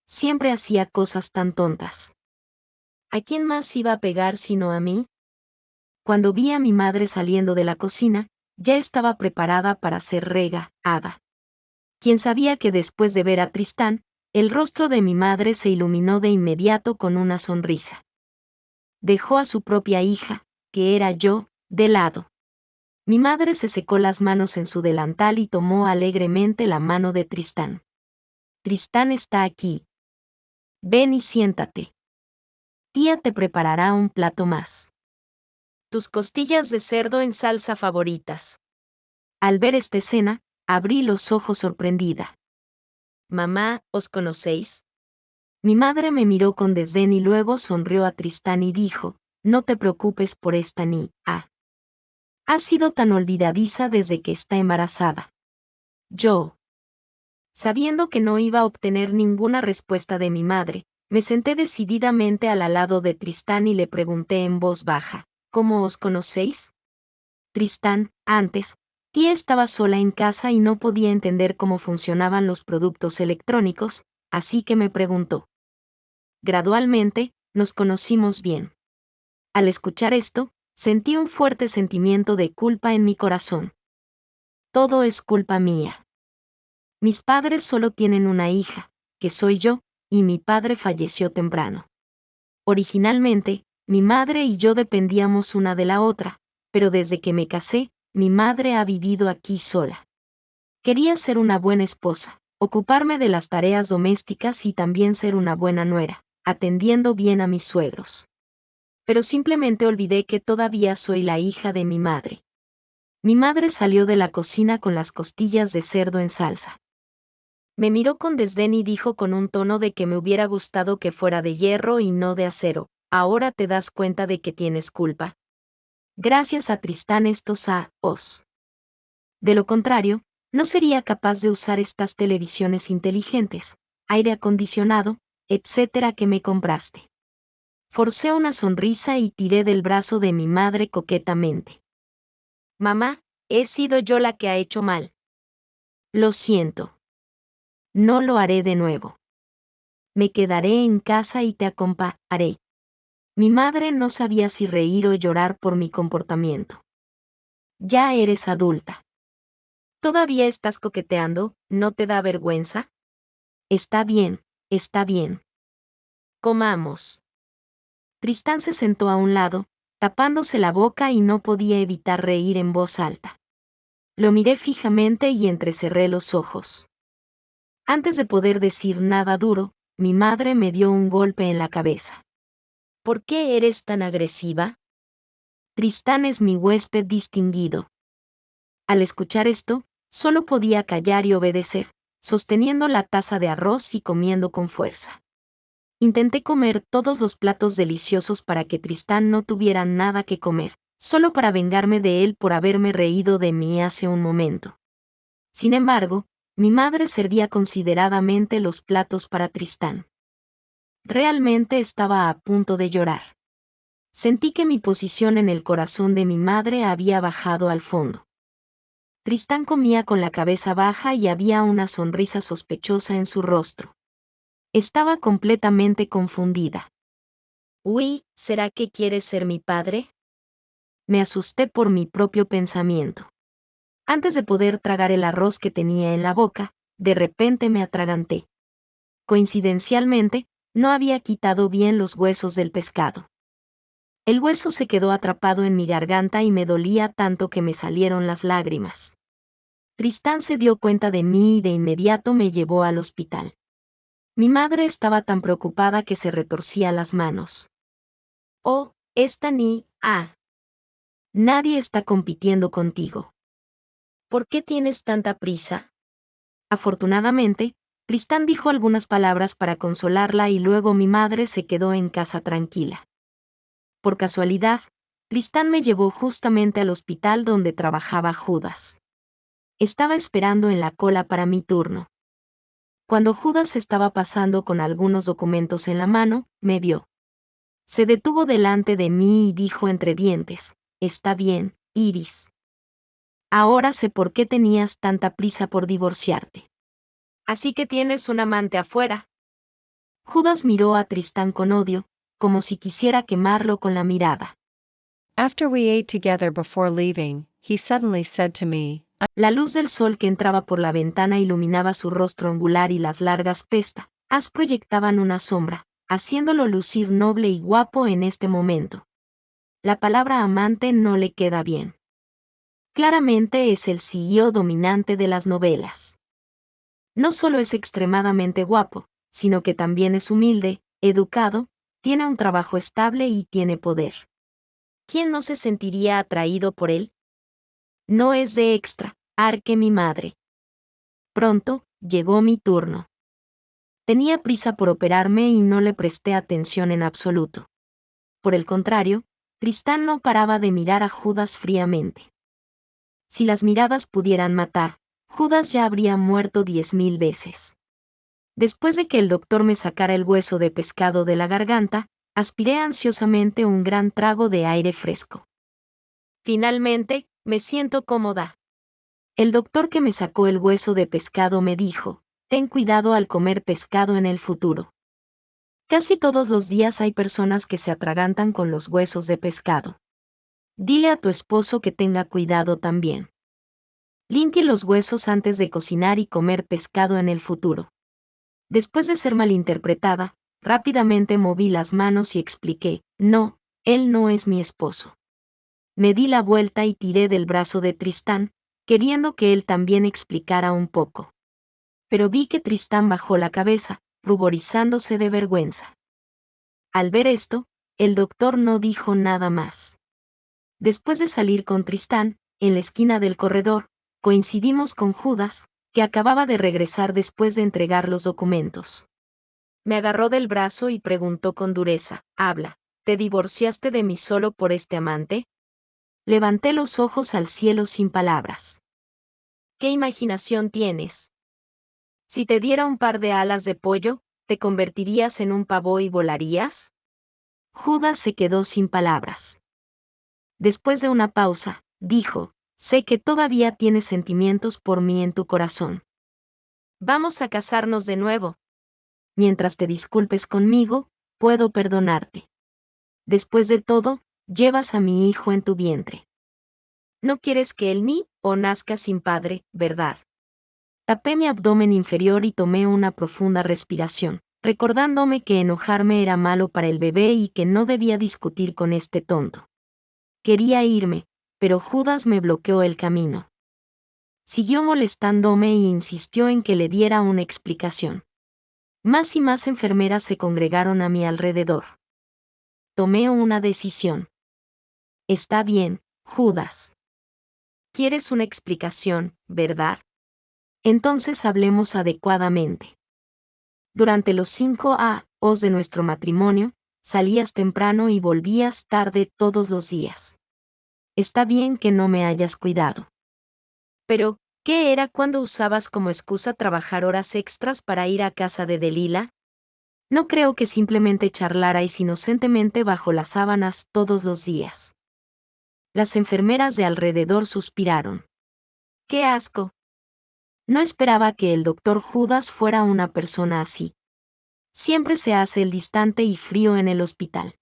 Siempre hacía cosas tan tontas. ¿A quién más iba a pegar sino a mí? Cuando vi a mi madre saliendo de la cocina, ya estaba preparada para ser regada. Quien sabía que después de ver a Tristán, el rostro de mi madre se iluminó de inmediato con una sonrisa. Dejó a su propia hija, que era yo, de lado. Mi madre se secó las manos en su delantal y tomó alegremente la mano de Tristán. Tristán está aquí. Ven y siéntate. Tía te preparará un plato más. Tus costillas de cerdo en salsa favoritas. Al ver esta escena, abrí los ojos sorprendida. Mamá, ¿os conocéis? Mi madre me miró con desdén y luego sonrió a Tristán y dijo, no te preocupes por esta niña. Ha sido tan olvidadiza desde que está embarazada. Yo, sabiendo que no iba a obtener ninguna respuesta de mi madre, me senté decididamente al lado de Tristán y le pregunté en voz baja, ¿cómo os conocéis? Tristán, antes, tía estaba sola en casa y no podía entender cómo funcionaban los productos electrónicos, así que me preguntó. Gradualmente, nos conocimos bien. Al escuchar esto, sentí un fuerte sentimiento de culpa en mi corazón. Todo es culpa mía. Mis padres solo tienen una hija, que soy yo, y mi padre falleció temprano. Originalmente, mi madre y yo dependíamos una de la otra, pero desde que me casé, mi madre ha vivido aquí sola. Quería ser una buena esposa, ocuparme de las tareas domésticas y también ser una buena nuera, atendiendo bien a mis suegros. Pero simplemente olvidé que todavía soy la hija de mi madre. Mi madre salió de la cocina con las costillas de cerdo en salsa. Me miró con desdén y dijo con un tono de que me hubiera gustado que fuera de hierro y no de acero, ¿ahora te das cuenta de que tienes culpa? Gracias a Tristán estos os. De lo contrario, no sería capaz de usar estas televisiones inteligentes, aire acondicionado, etcétera que me compraste. Forcé una sonrisa y tiré del brazo de mi madre coquetamente. Mamá, he sido yo la que ha hecho mal. Lo siento. No lo haré de nuevo. Me quedaré en casa y te acompañaré. Mi madre no sabía si reír o llorar por mi comportamiento. Ya eres adulta. ¿Todavía estás coqueteando? ¿No te da vergüenza? Está bien, está bien. Comamos. Tristán se sentó a un lado, tapándose la boca y no podía evitar reír en voz alta. Lo miré fijamente y entrecerré los ojos. Antes de poder decir nada duro, mi madre me dio un golpe en la cabeza. ¿Por qué eres tan agresiva? Tristán es mi huésped distinguido. Al escuchar esto, solo podía callar y obedecer, sosteniendo la taza de arroz y comiendo con fuerza. Intenté comer todos los platos deliciosos para que Tristán no tuviera nada que comer, solo para vengarme de él por haberme reído de mí hace un momento. Sin embargo, mi madre servía consideradamente los platos para Tristán. Realmente estaba a punto de llorar. Sentí que mi posición en el corazón de mi madre había bajado al fondo. Tristán comía con la cabeza baja y había una sonrisa sospechosa en su rostro. Estaba completamente confundida. Uy, ¿será que quieres ser mi padre? me asusté por mi propio pensamiento. Antes de poder tragar el arroz que tenía en la boca, de repente me atraganté. Coincidencialmente, no había quitado bien los huesos del pescado. El hueso se quedó atrapado en mi garganta y me dolía tanto que me salieron las lágrimas. Tristán se dio cuenta de mí y de inmediato me llevó al hospital. Mi madre estaba tan preocupada que se retorcía las manos. Oh, nadie está compitiendo contigo. ¿Por qué tienes tanta prisa? Afortunadamente, Tristán dijo algunas palabras para consolarla y luego mi madre se quedó en casa tranquila. Por casualidad, Tristán me llevó justamente al hospital donde trabajaba Judas. Estaba esperando en la cola para mi turno. Cuando Judas estaba pasando con algunos documentos en la mano, me vio. Se detuvo delante de mí y dijo entre dientes: «Está bien, Iris. Ahora sé por qué tenías tanta prisa por divorciarte. Así que tienes un amante afuera». Judas miró a Tristán con odio, como si quisiera quemarlo con la mirada. After we ate together before leaving, he suddenly said to me, La luz del sol que entraba por la ventana iluminaba su rostro angular y las largas pestañas proyectaban una sombra, haciéndolo lucir noble y guapo en este momento. La palabra amante no le queda bien. Claramente es el CEO dominante de las novelas. No solo es extremadamente guapo, sino que también es humilde, educado, tiene un trabajo estable y tiene poder. ¿Quién no se sentiría atraído por él? No es de extra, arque mi madre. Pronto, llegó mi turno. Tenía prisa por operarme y no le presté atención en absoluto. Por el contrario, Tristán no paraba de mirar a Judas fríamente. Si las miradas pudieran matar, Judas ya habría muerto 10.000 veces. Después de que el doctor me sacara el hueso de pescado de la garganta, aspiré ansiosamente un gran trago de aire fresco. Finalmente, me siento cómoda. El doctor que me sacó el hueso de pescado me dijo: «Ten cuidado al comer pescado en el futuro. Casi todos los días hay personas que se atragantan con los huesos de pescado. Dile a tu esposo que tenga cuidado también. Limpie los huesos antes de cocinar y comer pescado en el futuro». Después de ser malinterpretada, rápidamente moví las manos y expliqué: «No, él no es mi esposo». Me di la vuelta y tiré del brazo de Tristán, queriendo que él también explicara un poco. Pero vi que Tristán bajó la cabeza, ruborizándose de vergüenza. Al ver esto, el doctor no dijo nada más. Después de salir con Tristán, en la esquina del corredor, coincidimos con Judas, que acababa de regresar después de entregar los documentos. Me agarró del brazo y preguntó con dureza: «Habla, ¿te divorciaste de mí solo por este amante?». Levanté los ojos al cielo sin palabras. «¿Qué imaginación tienes? Si te diera un par de alas de pollo, ¿te convertirías en un pavo y volarías?». Judas se quedó sin palabras. Después de una pausa, dijo: «Sé que todavía tienes sentimientos por mí en tu corazón. Vamos a casarnos de nuevo. Mientras te disculpes conmigo, puedo perdonarte. Después de todo, llevas a mi hijo en tu vientre. No quieres que él nazca sin padre, ¿verdad?». Tapé mi abdomen inferior y tomé una profunda respiración, recordándome que enojarme era malo para el bebé y que no debía discutir con este tonto. Quería irme, pero Judas me bloqueó el camino. Siguió molestándome e insistió en que le diera una explicación. Más y más enfermeras se congregaron a mi alrededor. Tomé una decisión. «Está bien, Judas. ¿Quieres una explicación, verdad? Entonces hablemos adecuadamente. Durante los 5 años de nuestro matrimonio, salías temprano y volvías tarde todos los días. Está bien que no me hayas cuidado. Pero, ¿qué era cuando usabas como excusa trabajar horas extras para ir a casa de Delila? No creo que simplemente charlarais inocentemente bajo las sábanas todos los días». Las enfermeras de alrededor suspiraron. «¡Qué asco!». No esperaba que el doctor Judas fuera una persona así. Siempre se hace el distante y frío en el hospital.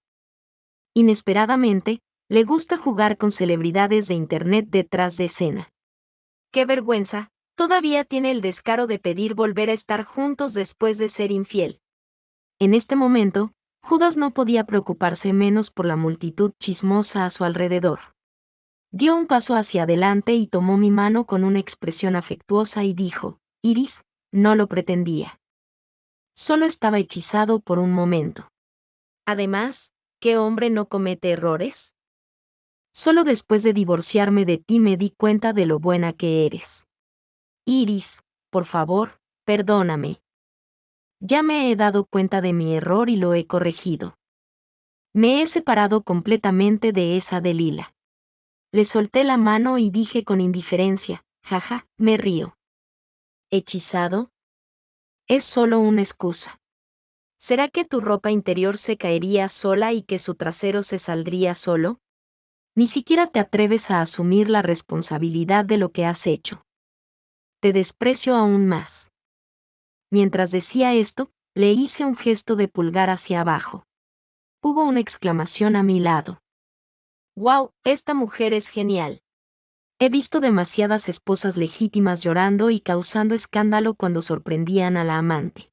Inesperadamente, Le gusta jugar con celebridades de internet detrás de escena. ¡Qué vergüenza! Todavía tiene el descaro de pedir volver a estar juntos después de ser infiel. En este momento, Judas no podía preocuparse menos por la multitud chismosa a su alrededor. Dio un paso hacia adelante y tomó mi mano con una expresión afectuosa y dijo: Iris, no lo pretendía. Solo estaba hechizado por un momento. Además, ¿qué hombre no comete errores? Solo después de divorciarme de ti me di cuenta de lo buena que eres. Iris, por favor, perdóname. Ya me he dado cuenta de mi error y lo he corregido. Me he separado completamente de esa Delila. Le solté la mano y dije con indiferencia: jaja, me río. ¿Hechizado? Es solo una excusa. ¿Será que tu ropa interior se caería sola y que su trasero se saldría solo? Ni siquiera te atreves a asumir la responsabilidad de lo que has hecho. Te desprecio aún más. Mientras decía esto, le hice un gesto de pulgar hacia abajo. Hubo una exclamación a mi lado. ¡Wow! Esta mujer es genial. He visto demasiadas esposas legítimas llorando y causando escándalo cuando sorprendían a la amante.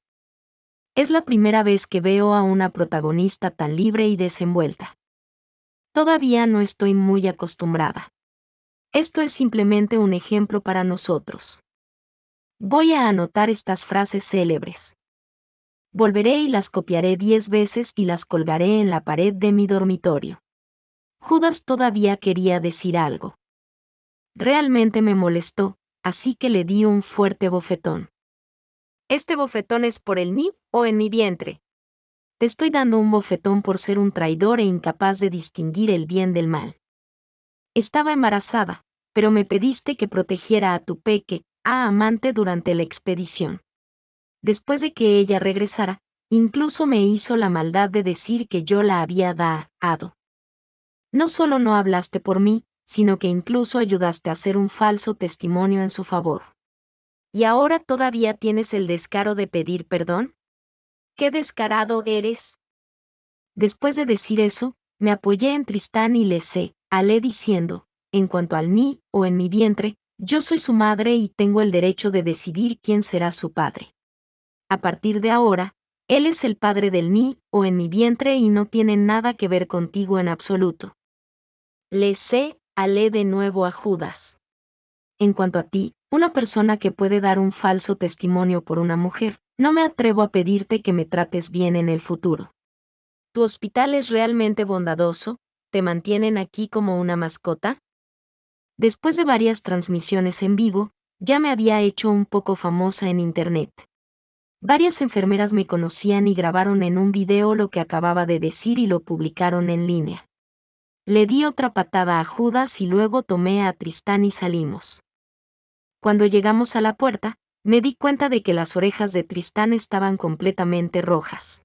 Es la primera vez que veo a una protagonista tan libre y desenvuelta. Todavía no estoy muy acostumbrada. Esto es simplemente un ejemplo para nosotros. Voy a anotar estas frases célebres. Volveré y las copiaré 10 veces y las colgaré en la pared de mi dormitorio. Judas todavía quería decir algo. Realmente me molestó, así que le di un fuerte bofetón. ¿Este bofetón es por el mí o en mi vientre? Te estoy dando un bofetón por ser un traidor e incapaz de distinguir el bien del mal. Estaba embarazada, pero me pediste que protegiera a tu amante durante la expedición. Después de que ella regresara, incluso me hizo la maldad de decir que yo la había dado. No solo no hablaste por mí, sino que incluso ayudaste a hacer un falso testimonio en su favor. ¿Y ahora todavía tienes el descaro de pedir perdón? ¡Qué descarado eres! Después de decir eso, me apoyé en Tristán y le alé diciendo: en cuanto al mí o en mi vientre, yo soy su madre y tengo el derecho de decidir quién será su padre. A partir de ahora, él es el padre del mí o en mi vientre y no tiene nada que ver contigo en absoluto. Le alé de nuevo a Judas. En cuanto a ti, una persona que puede dar un falso testimonio por una mujer, no me atrevo a pedirte que me trates bien en el futuro. ¿Tu hospital es realmente bondadoso? ¿Te mantienen aquí como una mascota? Después de varias transmisiones en vivo, ya me había hecho un poco famosa en internet. Varias enfermeras me conocían y grabaron en un video lo que acababa de decir y lo publicaron en línea. Le di otra patada a Judas y luego tomé a Tristán y salimos. Cuando llegamos a la puerta, me di cuenta de que las orejas de Tristán estaban completamente rojas.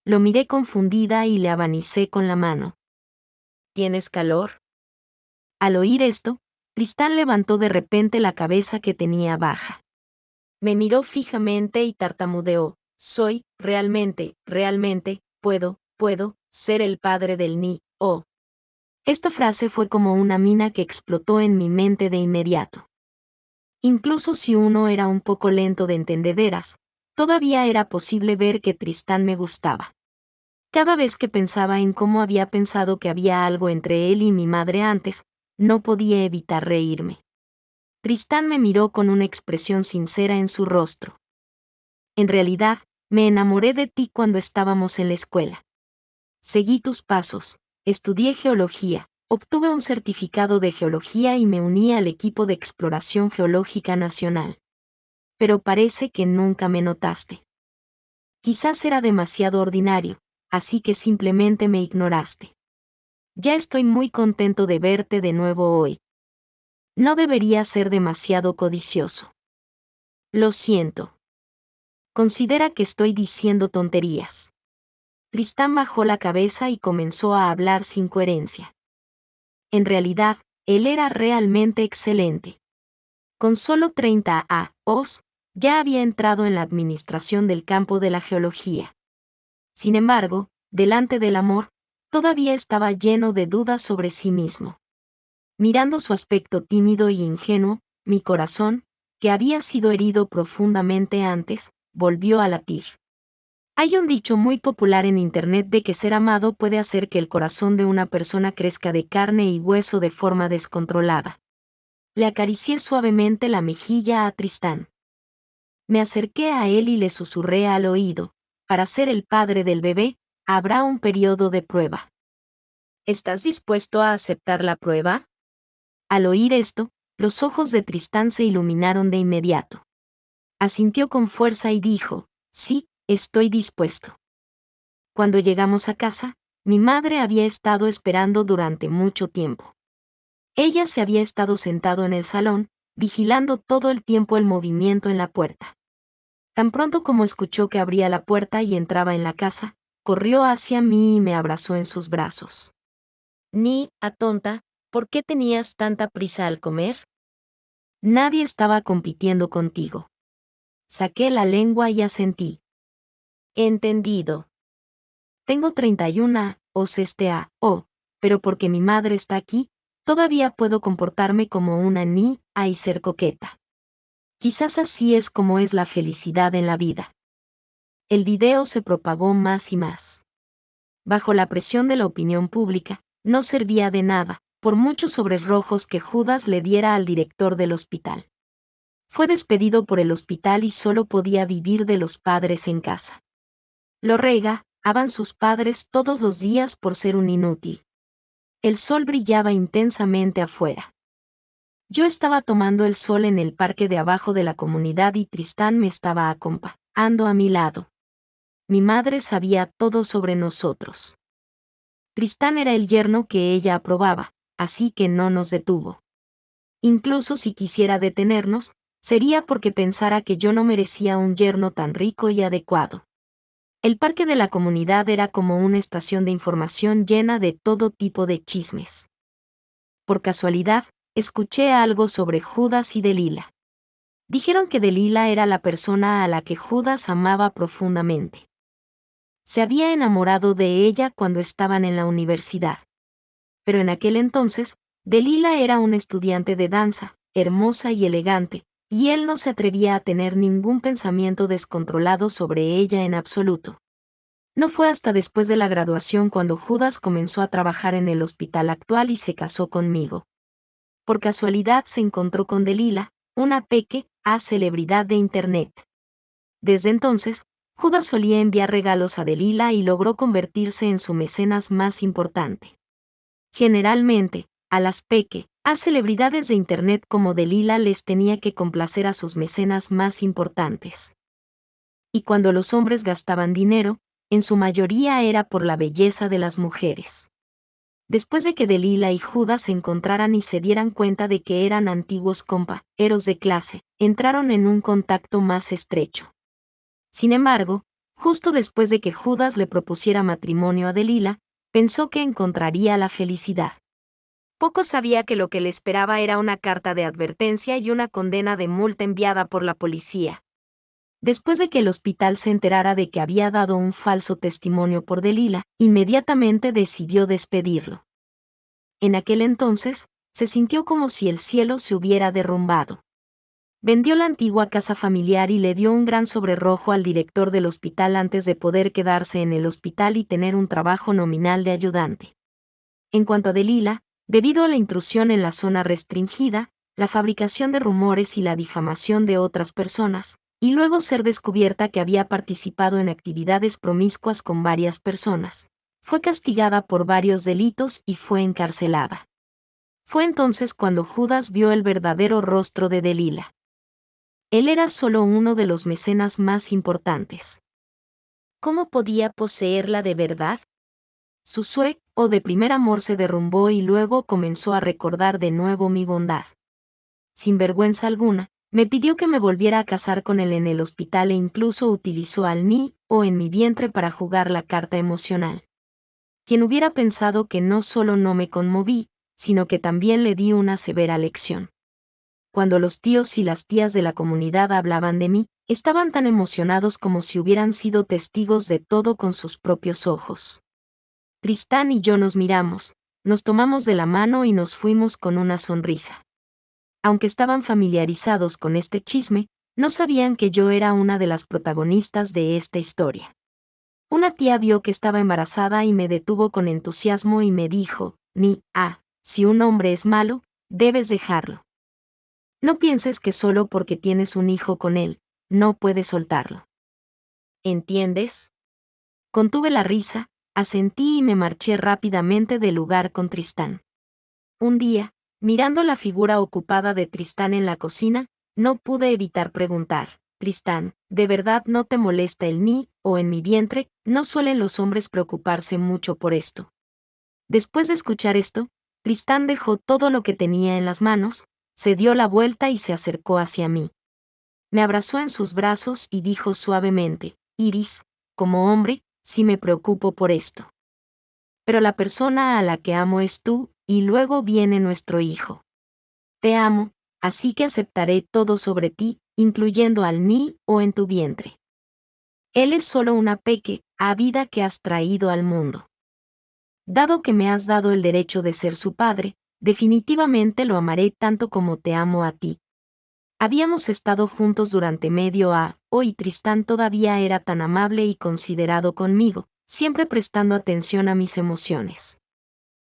Lo miré confundida y le abanicé con la mano. ¿Tienes calor? Al oír esto, Tristán levantó de repente la cabeza que tenía baja. Me miró fijamente y tartamudeó: soy, realmente, puedo, ser el padre del ni-o. Esta frase fue como una mina que explotó en mi mente de inmediato. Incluso si uno era un poco lento de entendederas, todavía era posible ver que Tristán me gustaba. Cada vez que pensaba en cómo había pensado que había algo entre él y mi madre antes, no podía evitar reírme. Tristán me miró con una expresión sincera en su rostro. En realidad, me enamoré de ti cuando estábamos en la escuela. Seguí tus pasos, estudié geología, obtuve un certificado de geología y me uní al equipo de exploración geológica nacional. Pero parece que nunca me notaste. Quizás era demasiado ordinario, así que simplemente me ignoraste. Ya estoy muy contento de verte de nuevo hoy. No debería ser demasiado codicioso. Lo siento. Considera que estoy diciendo tonterías. Tristán bajó la cabeza y comenzó a hablar sin coherencia. En realidad, él era realmente excelente. Con solo 30 años, ya había entrado en la administración del campo de la geología. Sin embargo, delante del amor, Todavía estaba lleno de dudas sobre sí mismo. Mirando su aspecto tímido y ingenuo, mi corazón, que había sido herido profundamente antes, volvió a latir. Hay un dicho muy popular en Internet de que ser amado puede hacer que el corazón de una persona crezca de carne y hueso de forma descontrolada. Le acaricié suavemente la mejilla a Tristán. Me acerqué a él y le susurré al oído: para ser el padre del bebé, habrá un periodo de prueba. ¿Estás dispuesto a aceptar la prueba? Al oír esto, los ojos de Tristán se iluminaron de inmediato. Asintió con fuerza y dijo: sí, estoy dispuesto. Cuando llegamos a casa, mi madre había estado esperando durante mucho tiempo. Ella se había estado sentado en el salón, vigilando todo el tiempo el movimiento en la puerta. Tan pronto como escuchó que abría la puerta y entraba en la casa, corrió hacia mí y me abrazó en sus brazos. Ni, tonta, ¿por qué tenías tanta prisa al comer? Nadie estaba compitiendo contigo. Saqué la lengua y asentí. Entendido. Tengo 31 pero porque mi madre está aquí, todavía puedo comportarme como una y ser coqueta. Quizás así es como es la felicidad en la vida. El video se propagó más y más. Bajo la presión de la opinión pública, no servía de nada, por muchos sobres rojos que Judas le diera al director del hospital. Fue despedido por el hospital y solo podía vivir de los padres en casa. Lo regaban sus padres todos los días por ser un inútil. El sol brillaba intensamente afuera. Yo estaba tomando el sol en el parque de abajo de la comunidad y Tristán me estaba acompañando a mi lado. Mi madre sabía todo sobre nosotros. Tristán era el yerno que ella aprobaba, así que no nos detuvo. Incluso si quisiera detenernos, sería porque pensara que yo no merecía un yerno tan rico y adecuado. El parque de la comunidad era como una estación de información llena de todo tipo de chismes. Por casualidad, escuché algo sobre Judas y Delila. Dijeron que Delila era la persona a la que Judas amaba profundamente. Se había enamorado de ella cuando estaban en la universidad. Pero en aquel entonces, Delila era una estudiante de danza, hermosa y elegante, y él no se atrevía a tener ningún pensamiento descontrolado sobre ella en absoluto. No fue hasta después de la graduación cuando Judas comenzó a trabajar en el hospital actual y se casó conmigo. Por casualidad se encontró con Delila, una celebridad de Internet. Desde entonces, Judas solía enviar regalos a Delila y logró convertirse en su mecenas más importante. Generalmente, a las celebridades de Internet como Delila les tenía que complacer a sus mecenas más importantes. Y cuando los hombres gastaban dinero, en su mayoría era por la belleza de las mujeres. Después de que Delila y Judas se encontraran y se dieran cuenta de que eran antiguos compañeros de clase, entraron en un contacto más estrecho. Sin embargo, justo después de que Judas le propusiera matrimonio a Delila, pensó que encontraría la felicidad. Poco sabía que lo que le esperaba era una carta de advertencia y una condena de multa enviada por la policía. Después de que el hospital se enterara de que había dado un falso testimonio por Delila, inmediatamente decidió despedirlo. En aquel entonces, se sintió como si el cielo se hubiera derrumbado. Vendió la antigua casa familiar y le dio un gran sobre rojo al director del hospital antes de poder quedarse en el hospital y tener un trabajo nominal de ayudante. En cuanto a Delila, debido a la intrusión en la zona restringida, la fabricación de rumores y la difamación de otras personas, y luego ser descubierta que había participado en actividades promiscuas con varias personas, fue castigada por varios delitos y fue encarcelada. Fue entonces cuando Judas vio el verdadero rostro de Delila. Él era solo uno de los mecenas más importantes. ¿Cómo podía poseerla de verdad? Su sueño de primer amor se derrumbó y luego comenzó a recordar de nuevo mi bondad. Sin vergüenza alguna, me pidió que me volviera a casar con él en el hospital e incluso utilizó al en mi vientre para jugar la carta emocional. Quien hubiera pensado que no solo no me conmoví, sino que también le di una severa lección. Cuando los tíos y las tías de la comunidad hablaban de mí, estaban tan emocionados como si hubieran sido testigos de todo con sus propios ojos. Tristán y yo nos miramos, nos tomamos de la mano y nos fuimos con una sonrisa. Aunque estaban familiarizados con este chisme, no sabían que yo era una de las protagonistas de esta historia. Una tía vio que estaba embarazada y me detuvo con entusiasmo y me dijo, si un hombre es malo, debes dejarlo. No pienses que solo porque tienes un hijo con él, no puedes soltarlo. ¿Entiendes? Contuve la risa, asentí y me marché rápidamente del lugar con Tristán. Un día, mirando la figura ocupada de Tristán en la cocina, no pude evitar preguntar, Tristán, ¿de verdad no te molesta el o en mi vientre? No suelen los hombres preocuparse mucho por esto. Después de escuchar esto, Tristán dejó todo lo que tenía en las manos, se dio la vuelta y se acercó hacia mí. Me abrazó en sus brazos y dijo suavemente, Iris, como hombre, sí me preocupo por esto. Pero la persona a la que amo es tú, y luego viene nuestro hijo. Te amo, así que aceptaré todo sobre ti, incluyendo al o en tu vientre. Él es solo una vida que has traído al mundo. Dado que me has dado el derecho de ser su padre, definitivamente lo amaré tanto como te amo a ti. Habíamos estado juntos durante medio y Tristán todavía era tan amable y considerado conmigo, siempre prestando atención a mis emociones.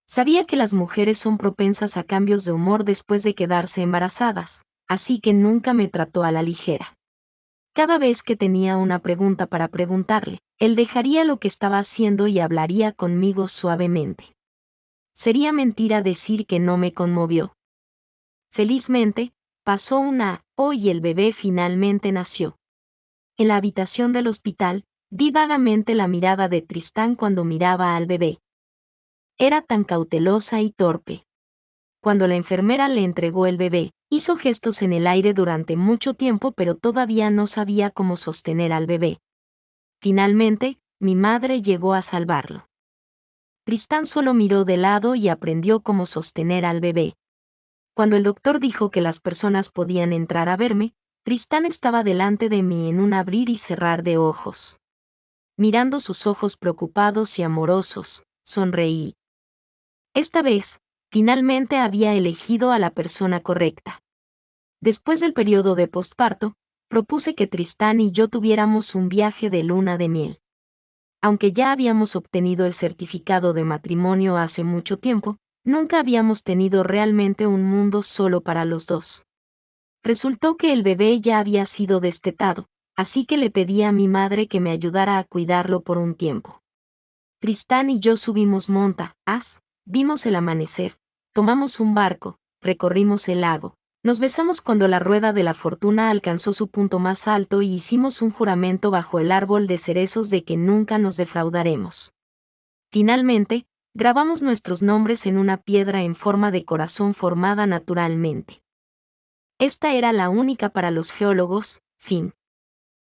Sabía que las mujeres son propensas a cambios de humor después de quedarse embarazadas, así que nunca me trató a la ligera. Cada vez que tenía una pregunta para preguntarle, él dejaría lo que estaba haciendo y hablaría conmigo suavemente. Sería mentira decir que no me conmovió. Felizmente, pasó y el bebé finalmente nació. En la habitación del hospital, vi vagamente la mirada de Tristán cuando miraba al bebé. Era tan cautelosa y torpe. Cuando la enfermera le entregó el bebé, hizo gestos en el aire durante mucho tiempo, pero todavía no sabía cómo sostener al bebé. Finalmente, mi madre llegó a salvarlo. Tristán solo miró de lado y aprendió cómo sostener al bebé. Cuando el doctor dijo que las personas podían entrar a verme, Tristán estaba delante de mí en un abrir y cerrar de ojos. Mirando sus ojos preocupados y amorosos, sonreí. Esta vez, finalmente había elegido a la persona correcta. Después del periodo de posparto, propuse que Tristán y yo tuviéramos un viaje de luna de miel. Aunque ya habíamos obtenido el certificado de matrimonio hace mucho tiempo, nunca habíamos tenido realmente un mundo solo para los dos. Resultó que el bebé ya había sido destetado, así que le pedí a mi madre que me ayudara a cuidarlo por un tiempo. Tristán y yo subimos vimos el amanecer, tomamos un barco, recorrimos el lago, nos besamos cuando la rueda de la fortuna alcanzó su punto más alto y hicimos un juramento bajo el árbol de cerezos de que nunca nos defraudaremos. Finalmente, grabamos nuestros nombres en una piedra en forma de corazón formada naturalmente. Esta era la única para los geólogos, fin.